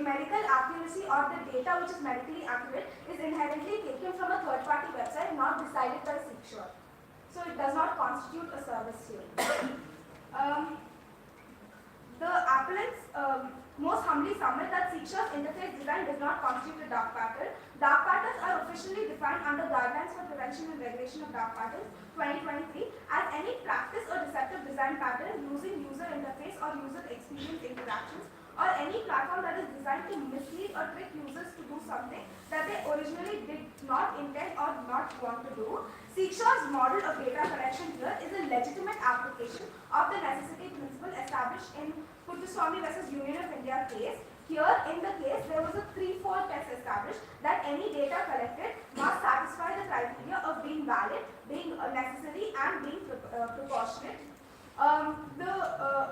medical accuracy or the data which is medically accurate is inherently taken from a third-party website, not decided by Shiksha. So it does not constitute a service here. The appellants most humbly submit that Shiksha's interface design does not constitute a dark pattern. Dark patterns are officially defined under Guidelines for Prevention and Regulation of Dark Patterns 2023 as any practice or deceptive design pattern using user interface or user experience interactions or any platform that is designed to mislead or trick users to do something that they originally did not intend or not want to do. Seekshore's model of data collection here is a legitimate application of the necessity principle established in Puthuswamy versus Union of India case. Here in the case, there was a threefold test established that any data collected must satisfy the criteria of being valid, being necessary, and being proportionate.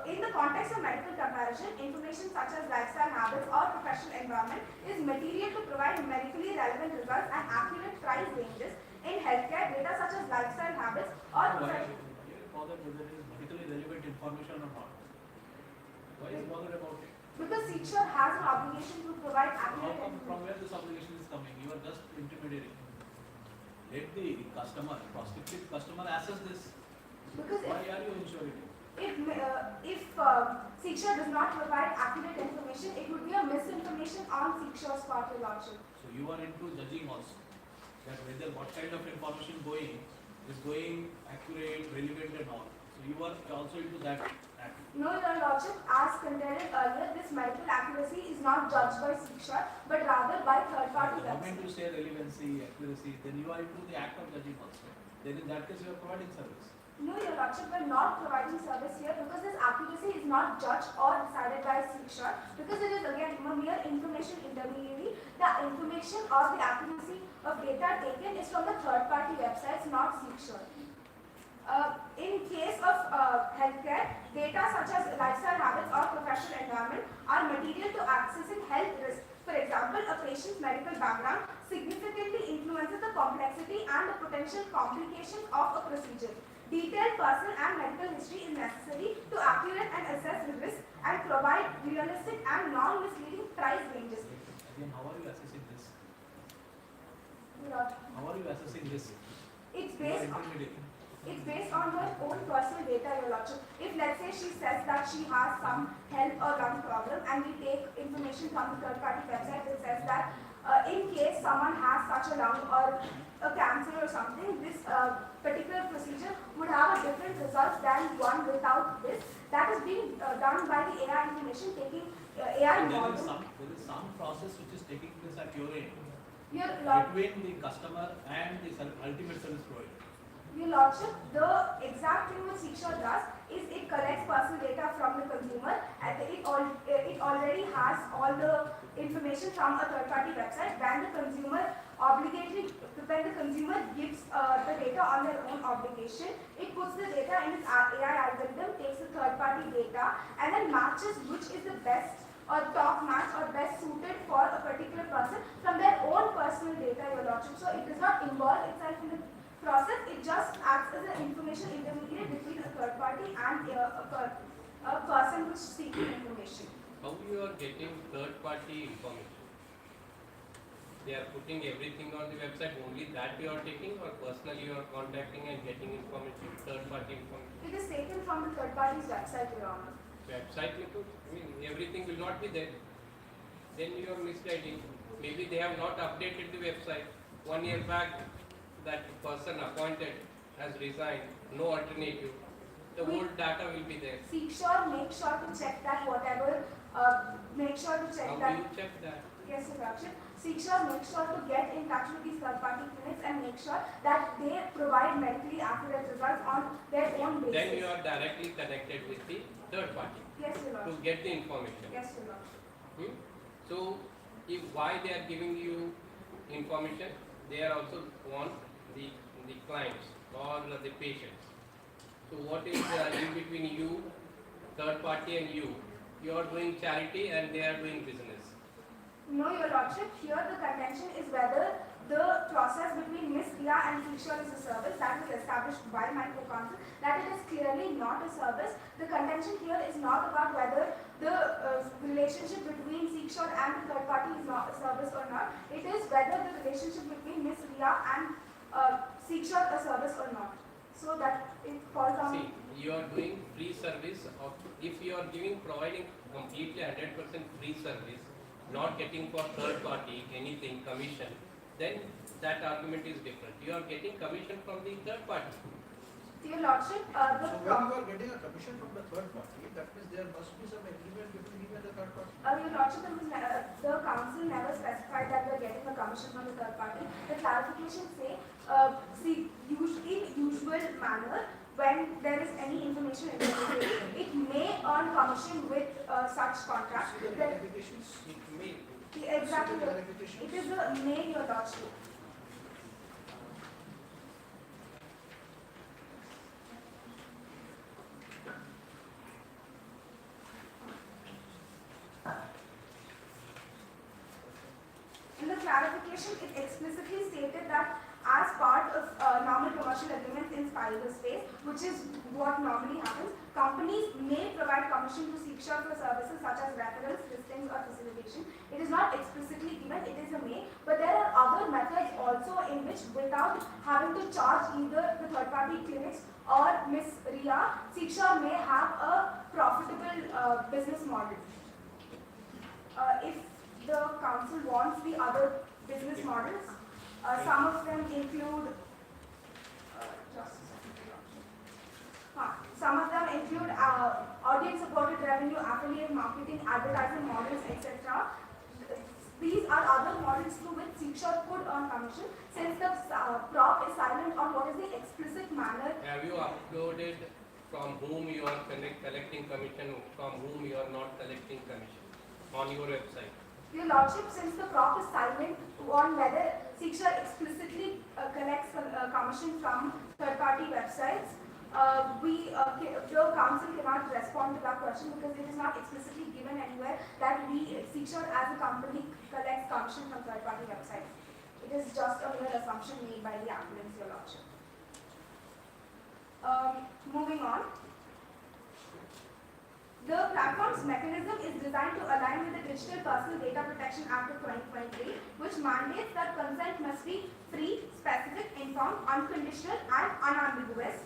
In the context of medical comparison, information such as lifestyle habits or professional environment is material to provide medically relevant results and accurate price ranges. In healthcare, data such as lifestyle habits or Why professional... are you bothered whether it is medically relevant information or not? Why is bothered about it? Because Seekshore has an obligation to provide How accurate come, from information. where this obligation is coming? You are just intermediary. Let the customer, prospective customer assess this. Because Why are you ensuring it? if Seekshore does not provide accurate information, it would be a misinformation on Seekshore's part, Your Lordship. So you are into judging also, that whether what kind of information is going accurate, relevant and all. So you are also into that act. No, Your Lordship, as contended earlier, this medical accuracy is not judged by Seekshore, but rather by third-party The moment you websites. say relevancy, accuracy, then you are into the act of judging also. Then in that case you are providing service. No, Your Lordship, we are not providing service here because this accuracy is not judged or decided by Seekshore, because it is again a mere information intermediary. The information or the accuracy of data taken is from the third-party websites, not Seekshore. In case of healthcare, data such as lifestyle habits or professional environment are material to accessing health risks. For example, a patient's medical background significantly influences the complexity and the potential complications of a procedure. Detailed personal and medical history is necessary to accurate and assess the risk and provide realistic and non-misleading price ranges. Again, how are you assessing this? Lord, How are you assessing this? It's You are based on intermediary. It's based on her own personal data, Your Lordship. If let's say she says that she has some health or lung problem and we take information from the third-party website that says that in case someone has such a lung or a cancer or something, this particular procedure would have a different result than one without this. That is being done by the AI information, taking AI There model. is some process which is taking place at your end Your Lord, between the customer and the ultimate service provider. Your Lordship, the exact thing what Seekshore does is it collects personal data from the consumer and it already has all the information from a third-party website. When the consumer gives the data on their own obligation, it puts the data in its AI algorithm, takes the third-party data and then matches which is the best or top match or best suited for a particular person from their own personal data, Your Lordship. So it does not involve itself in the process, it just acts as an information intermediary between a third party and a person who is seeking information. How you are getting third party information? They are putting everything on the website, only that you are taking, or personally you are contacting and getting information, third party information? It is taken from the third party's website, Your Honor. Website, everything will not be there. Then you are misguiding. Maybe they have not updated the website. 1 year back, that person appointed has resigned, no alternative. The old data will be there. Seekshore makes sure to check that whatever, make sure to check How that. do you check that? Yes, Your Lordship. Seekshore makes sure to get in touch with these third party clinics and make sure that they provide medically accurate results on their own basis. Then you are directly connected with the third party Yes, Your to Lordship. get the information. Yes, Your Lordship. So, if why they are giving you information, they are also want the clients or the patients. So what is in between you, third party and you? You are doing charity and they are doing business. No, Your Lordship, here the contention is whether the process between Miss Dia and Seekshore is a service that was established by my co-counsel, that it is clearly not a service. The contention here is not about whether the relationship between Seekshore and the third party is not a service or not. It is whether the relationship between Miss Dia and Seekshore a service or not. So that it falls on. See, you are doing free service. If you are providing completely 100% free service, not getting for third party anything commission, then that argument is different. You are getting commission from the third party. Your Lordship, So when you are getting a commission from the third party, that means there must be some agreement between him and the third party. commission from the third party. The clarifications say, in usual manner, when there is any information intermediary, it may earn commission with such contract. Clarifications. Exactly. Clarifications. It is a may your lordship. In the clarification, it explicitly stated that as part of normal commercial agreements in cyberspace, which is what normally happens, companies may provide commission to seek short for services such as referrals, listings, or facilitation. It is not explicitly given, it is a may, but there are other methods also in which, without having to charge either the third-party clinics or Ms. Ria, Seekshore may have a profitable business model. If the council wants the other business models, some of them include audience-supported revenue, affiliate marketing, advertising models, etc. These are other models through which Seekshore could earn commission. Since the prop is silent on what is the explicit manner. Have you uploaded from whom you are collecting commission, from whom you are not collecting commission on your website? Your Lordship, since the prop is silent on whether Seekshore explicitly collects commission from third-party websites, the council cannot respond to that question because it is not explicitly given anywhere that Seekshore as a company collects commission from third-party websites. It is just a mere assumption made by the applicants, Your Lordship. Moving on. The platform's mechanism is designed to align with the Digital Personal Data Protection Act of 2023, which mandates that consent must be free, specific, informed, unconditional, and unambiguous.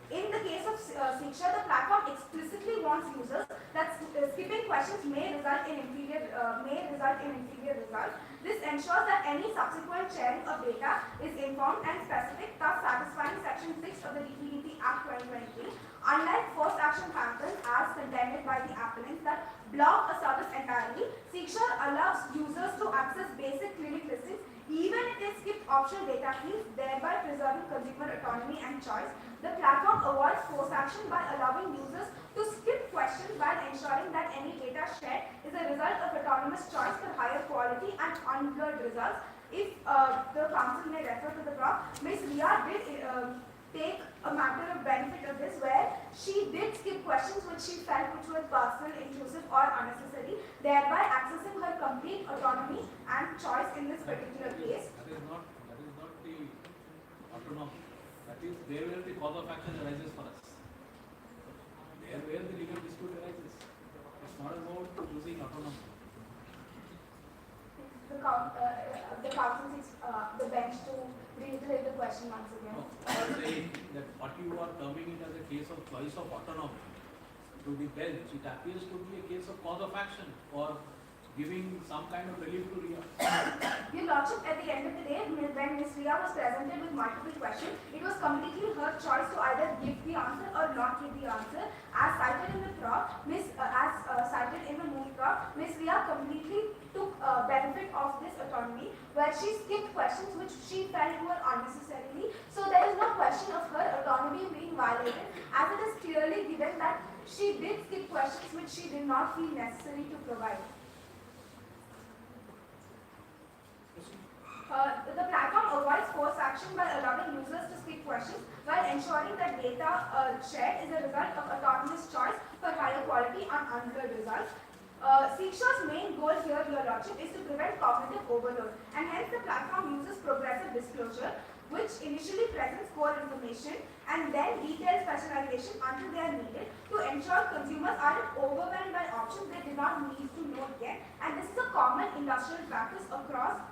In the case of Seekshore, the platform explicitly warns users that skipping questions may result in inferior result. This ensures that any subsequent sharing of data is informed and specific, thus satisfying Section 6 of the DPDP Act 2023. Unlike forced action patterns as contended by the appellants that block a service entirely, Seekshore allows users to access basic clinic listings even if they skip optional data fields, thereby preserving consumer autonomy and choice. The platform avoids forced action by allowing users to skip questions while ensuring that any data shared is a result of autonomous choice for higher quality and unblurred results. If the council may refer to the prop, Ms. Ria did take a matter of benefit of this where she did skip questions which she felt which were personal, intrusive or unnecessary, thereby accessing her complete autonomy and choice in this particular case. That is not the autonomy. That is there where the cause of action arises for us. There where the legal dispute arises. It's not about using autonomy. The council seeks the bench to reiterate the question once again. No, I was saying that what you are terming it as a case of choice of autonomy to the bench, it appears to be a case of cause of action or giving some kind of relief to Ria. Your Lordship, at the end of the day, when Ms. Ria was presented with multiple questions, it was completely her choice to either give the answer or not give the answer. As cited in the prop, cited in the Moot prop, Ms. Ria completely took benefit of this autonomy, where she skipped questions which she felt were unnecessarily. So there is no question of her autonomy being violated, as it is clearly given that she did skip questions which she did not feel necessary to provide. The platform avoids forced action by allowing users to skip questions while ensuring that data shared is a result of autonomous choice for higher quality and unblurred results. Seekshore's main goal here, Your Lordship, is to prevent cognitive overload, and hence the platform uses progressive disclosure, which initially presents core information and then detailed specialization until they are needed to ensure consumers aren't overwhelmed by options they do not need to know yet. And this is a common industrial practice across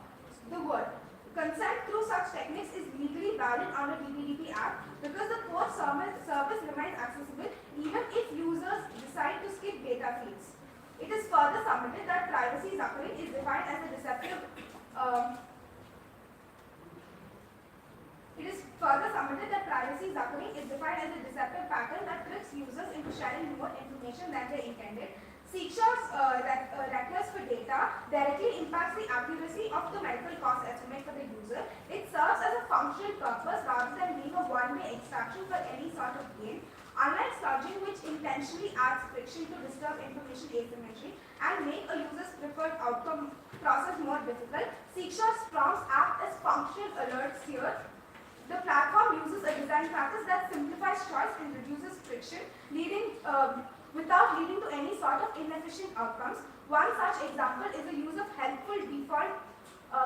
the world. Consent through such techniques is legally valid under DPDP Act because the core service remains accessible even if users decide to skip data feeds. It is further submitted that privacy suffering is defined as a deceptive pattern that tricks users into sharing more information than they intended. Seekshore's request for data directly impacts the accuracy of the medical cost estimate for the user. It serves as a functional purpose rather than being a one-way extraction for any sort of gain. Unlike sludging, which intentionally adds friction to disturb information asymmetry and make a user's preferred outcome process more difficult, Seekshaw's prompts act as functional alerts here. The platform uses a design practice that simplifies choice and reduces friction, without leading to any sort of inefficient outcomes. One such example is the use of helpful default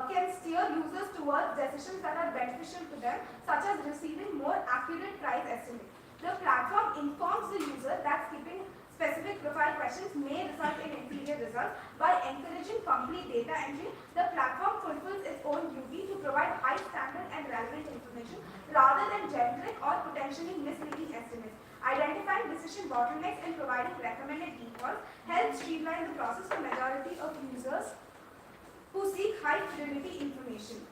can steer users towards decisions that are beneficial to them, such as receiving more accurate price estimates. The platform informs the user that skipping specific profile questions may result in inferior results. By encouraging complete data entry, the platform fulfills its own duty to provide high standard and relevant information rather than generic or potentially misleading estimates. Identifying decision bottlenecks and providing recommended defaults helps streamline the process for majority of users who seek high fidelity information.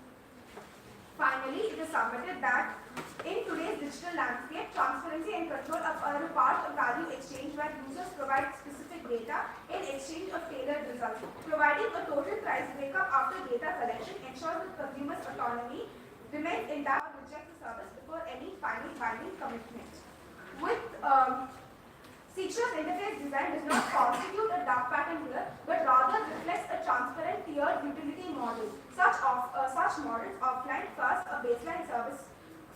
Finally, it is submitted that in today's digital landscape, transparency and control are a part of value exchange where users provide specific data in exchange of tailored results. Providing a total price breakup after data collection ensures that consumers' autonomy remains intact or reject the service before any final binding commitment. With Seekshaw's interface design does not constitute a dark pattern here, but rather reflects a transparent, tiered utility model. Such models offline first a baseline service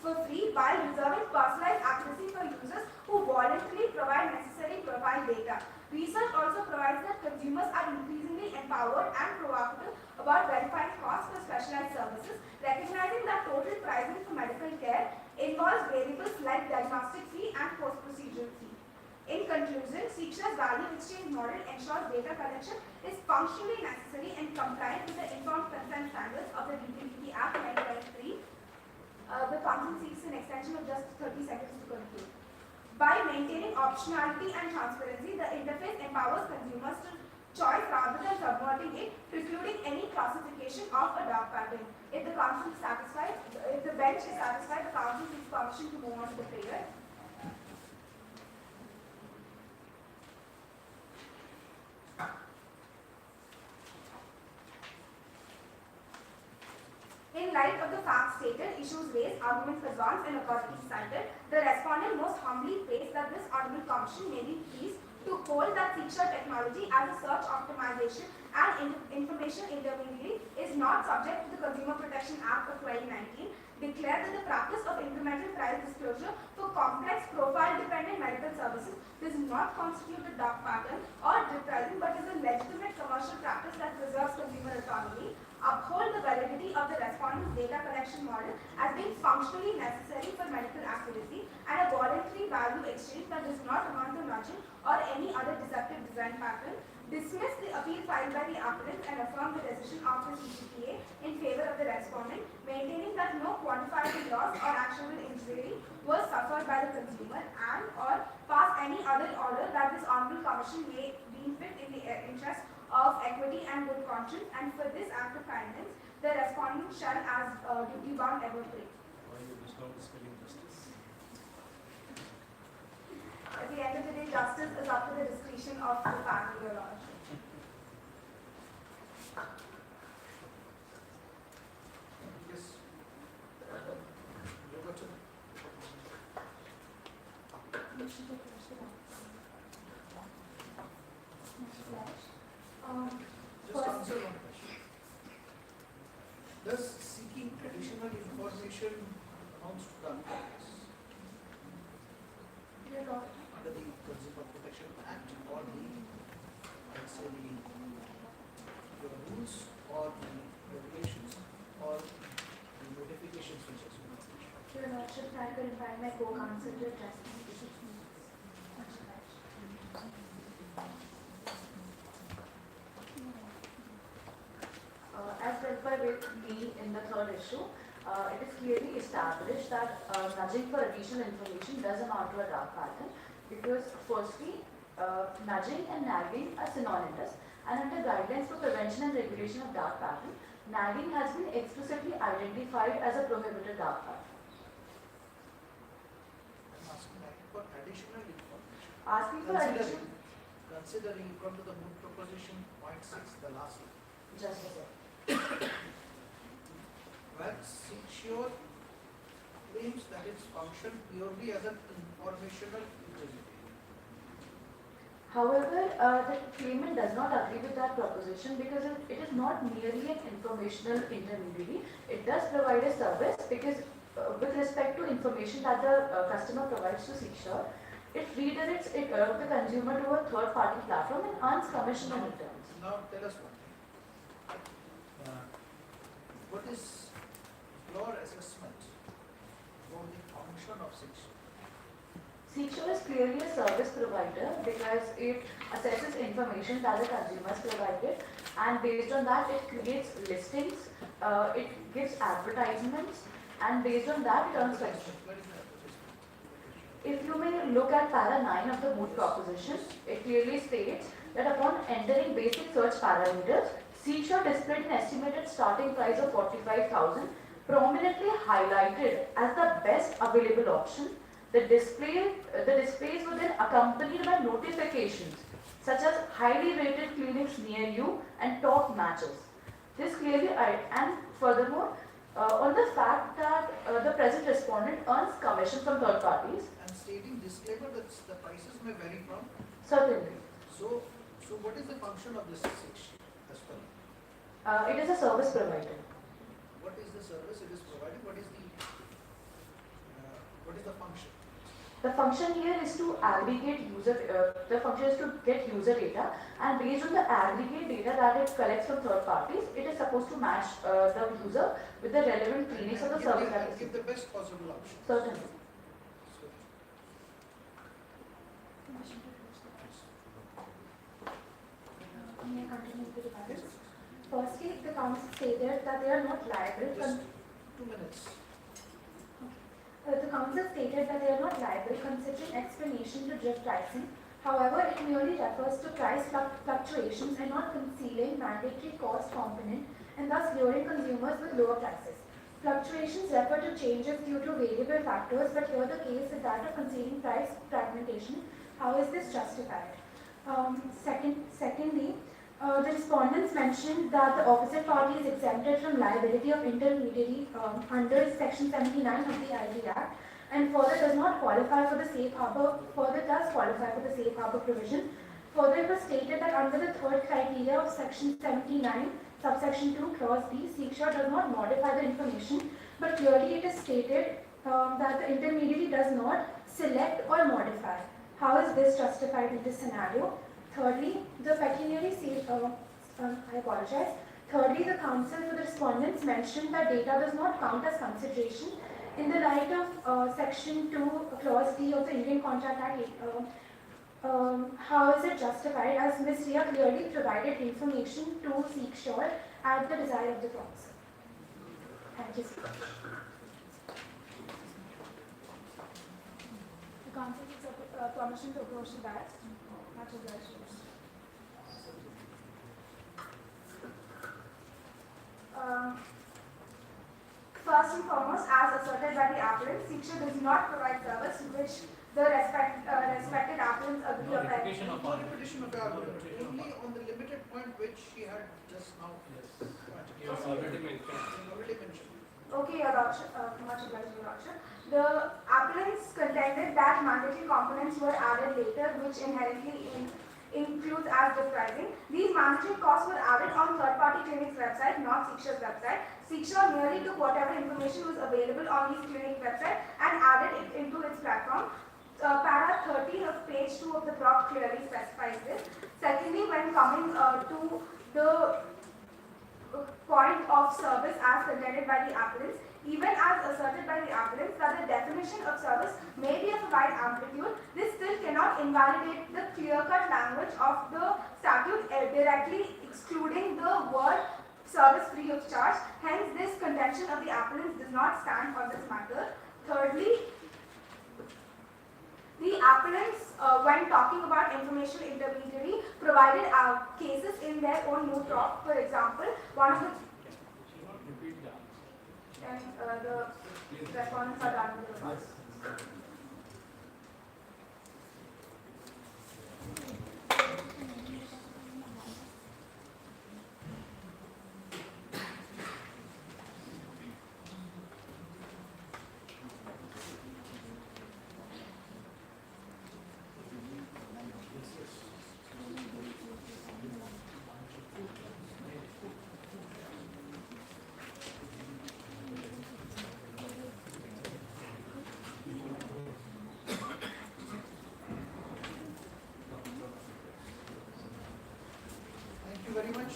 for free while reserving personalized accuracy for users who voluntarily provide necessary profile data. Research also provides that consumers are increasingly empowered and proactive about verifying costs for specialized services, recognizing that total pricing for medical care involves variables like diagnostic fee and post-procedural fee. In conclusion, Seekshaw's value exchange model ensures data collection is functionally necessary and compliant with the informed consent standards of the DPDP Act 1993. The Council seeks an extension of just 30 seconds to conclude. By maintaining optionality and transparency, the interface empowers consumers to choice rather than subverting it, precluding any classification of a dark pattern. If the Council is satisfied, if the bench is satisfied, the Council seeks permission to move on to the prayer. In light of the facts stated, issues raised, arguments advanced, and authorities cited, the respondent most humbly prays that this Honourable Commission may be pleased to hold that Seekshaw technology as a search optimization and information intermediary is not subject to the Consumer Protection Act of 2019, declare that the practice of incremental price disclosure for complex profile-dependent medical services does not constitute a dark pattern or depressing but is a legitimate commercial practice that preserves consumer autonomy, uphold the validity of the respondent's data collection model as being functionally necessary for medical accuracy and a voluntary value exchange that does not amount to nudging or any other deceptive design pattern, dismiss the appeal filed by the applicant and affirm the decision of the CCPA in favor of the respondent, maintaining that no quantifiable loss or actionable injury was suffered by the consumer and or pass any other order that this Honourable Commission may deem fit in the interest of equity and good conscience, and for this act of kindness, the respondent shall as duty bound ever pray. Why you bestowed the spelling justice? At the end of the day, justice is up to the discretion of the panel, Your Lordship. Yes. Over to Motion to close the document. Next flash. just answer one question. Does seeking additional information amounts to the unfairness Your Lord, under the Consumer Protection Act or the, let's say, the rules or the regulations or the notifications which has been issued? Your Lordship, I could invite my co-counsel to address me. As clarified with B in the third issue, it is clearly established that nudging for additional information does amount to a dark pattern because firstly, nudging and nagging are synonymous, and under guidelines for prevention and regulation of dark pattern, nagging has been explicitly identified as a prohibited dark pattern. I'm asking for additional information. Asking for additional Considering, you come to the Moot proposition, point 6, the last one. Just a second. Where secure claims that its function purely as an informational intermediary. However, the claimant does not agree with that proposition because it is not merely an informational intermediary. It does provide a service because with respect to information that the customer provides to Seashore, it redirects the consumer to a third-party platform and earns commission on returns. Now tell us one thing. What is your assessment of the function of secure? Seashore is clearly a service provider because it assesses information that the consumers provided, and based on that it creates listings, it gives advertisements, and based on that it earns commission. Where is the advertisement? If you may look at para 9 of the Moot proposition, it clearly states that upon entering basic search parameters, Seashore displayed an estimated starting price of 45,000, prominently highlighted as the best available option. The displays were then accompanied by notifications such as highly rated clinics near you and top matches. This clearly, and furthermore, on the fact that the present respondent earns commission from third parties. And stating disclaimer that the prices may vary from. Certainly. So what is the function of this section as well? It is a service provider. What is the service it is providing? What is the function? The function here is to aggregate the function is to get user data, and based on the aggregate data that it collects from third parties, it is supposed to match the user with the relevant clinics of the service that is. Give the best possible option. Certainly. May I continue with the debates? Firstly, the council stated that they are not liable. Just 2 minutes. The council stated that they are not liable considering explanation to drift pricing. However, it merely refers to price fluctuations and not concealing mandatory cost component and thus luring consumers with lower prices. Fluctuations refer to changes due to variable factors, but here the case is that of concealing price fragmentation. How is this justified? Secondly, the respondents mentioned that the opposite party is exempted from liability of intermediary under Section 79 of the ID Act, and further does not qualify for the safe harbor. Further does qualify for the safe harbor provision. Further, it was stated that under the third criteria of Section 79, subsection 2, clause B, Seashore does not modify the information, but clearly it is stated that the intermediary does not select or modify. How is this justified in this scenario? Thirdly, the pecuniary I apologize. Thirdly, the counsel for the respondents mentioned that data does not count as consideration. In the light of Section 2, Clause D of the Indian Contract Act, how is it justified as Ms. Ria clearly provided information to Seashore at the desire of the counsel? Thank you. The council gives permission to approach the dais. Much obliged. First and foremost, as asserted by the appellant, Seashore does not provide service which the respected appellants agree No upon. repetition of No argument. repetition of the argument, only on the limited point which she had just now. Yes. You have already mentioned. Already mentioned. Okay, Your Lordship, much obliged, Your Lordship. The appellants contended that mandatory components were added later, which inherently includes as pricing. These mandatory costs were added on third-party clinics' website, not Seashore's website. Seashore merely took whatever information was available on these clinic websites and added it into its platform. Para 13 of page 2 of the prop clearly specifies this. Secondly, when coming to the point of service as contended by the appellants, even as asserted by the appellants that the definition of service may be of a wide amplitude, this still cannot invalidate the clear-cut language of the statute directly excluding the word service free of charge. Hence, this contention of the appellants does not stand on this matter. Thirdly, the appellants, when talking about information intermediary, provided cases in their own Moot prop. For example, one of the and the respondents are done with the response. very much.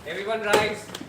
Everyone rise.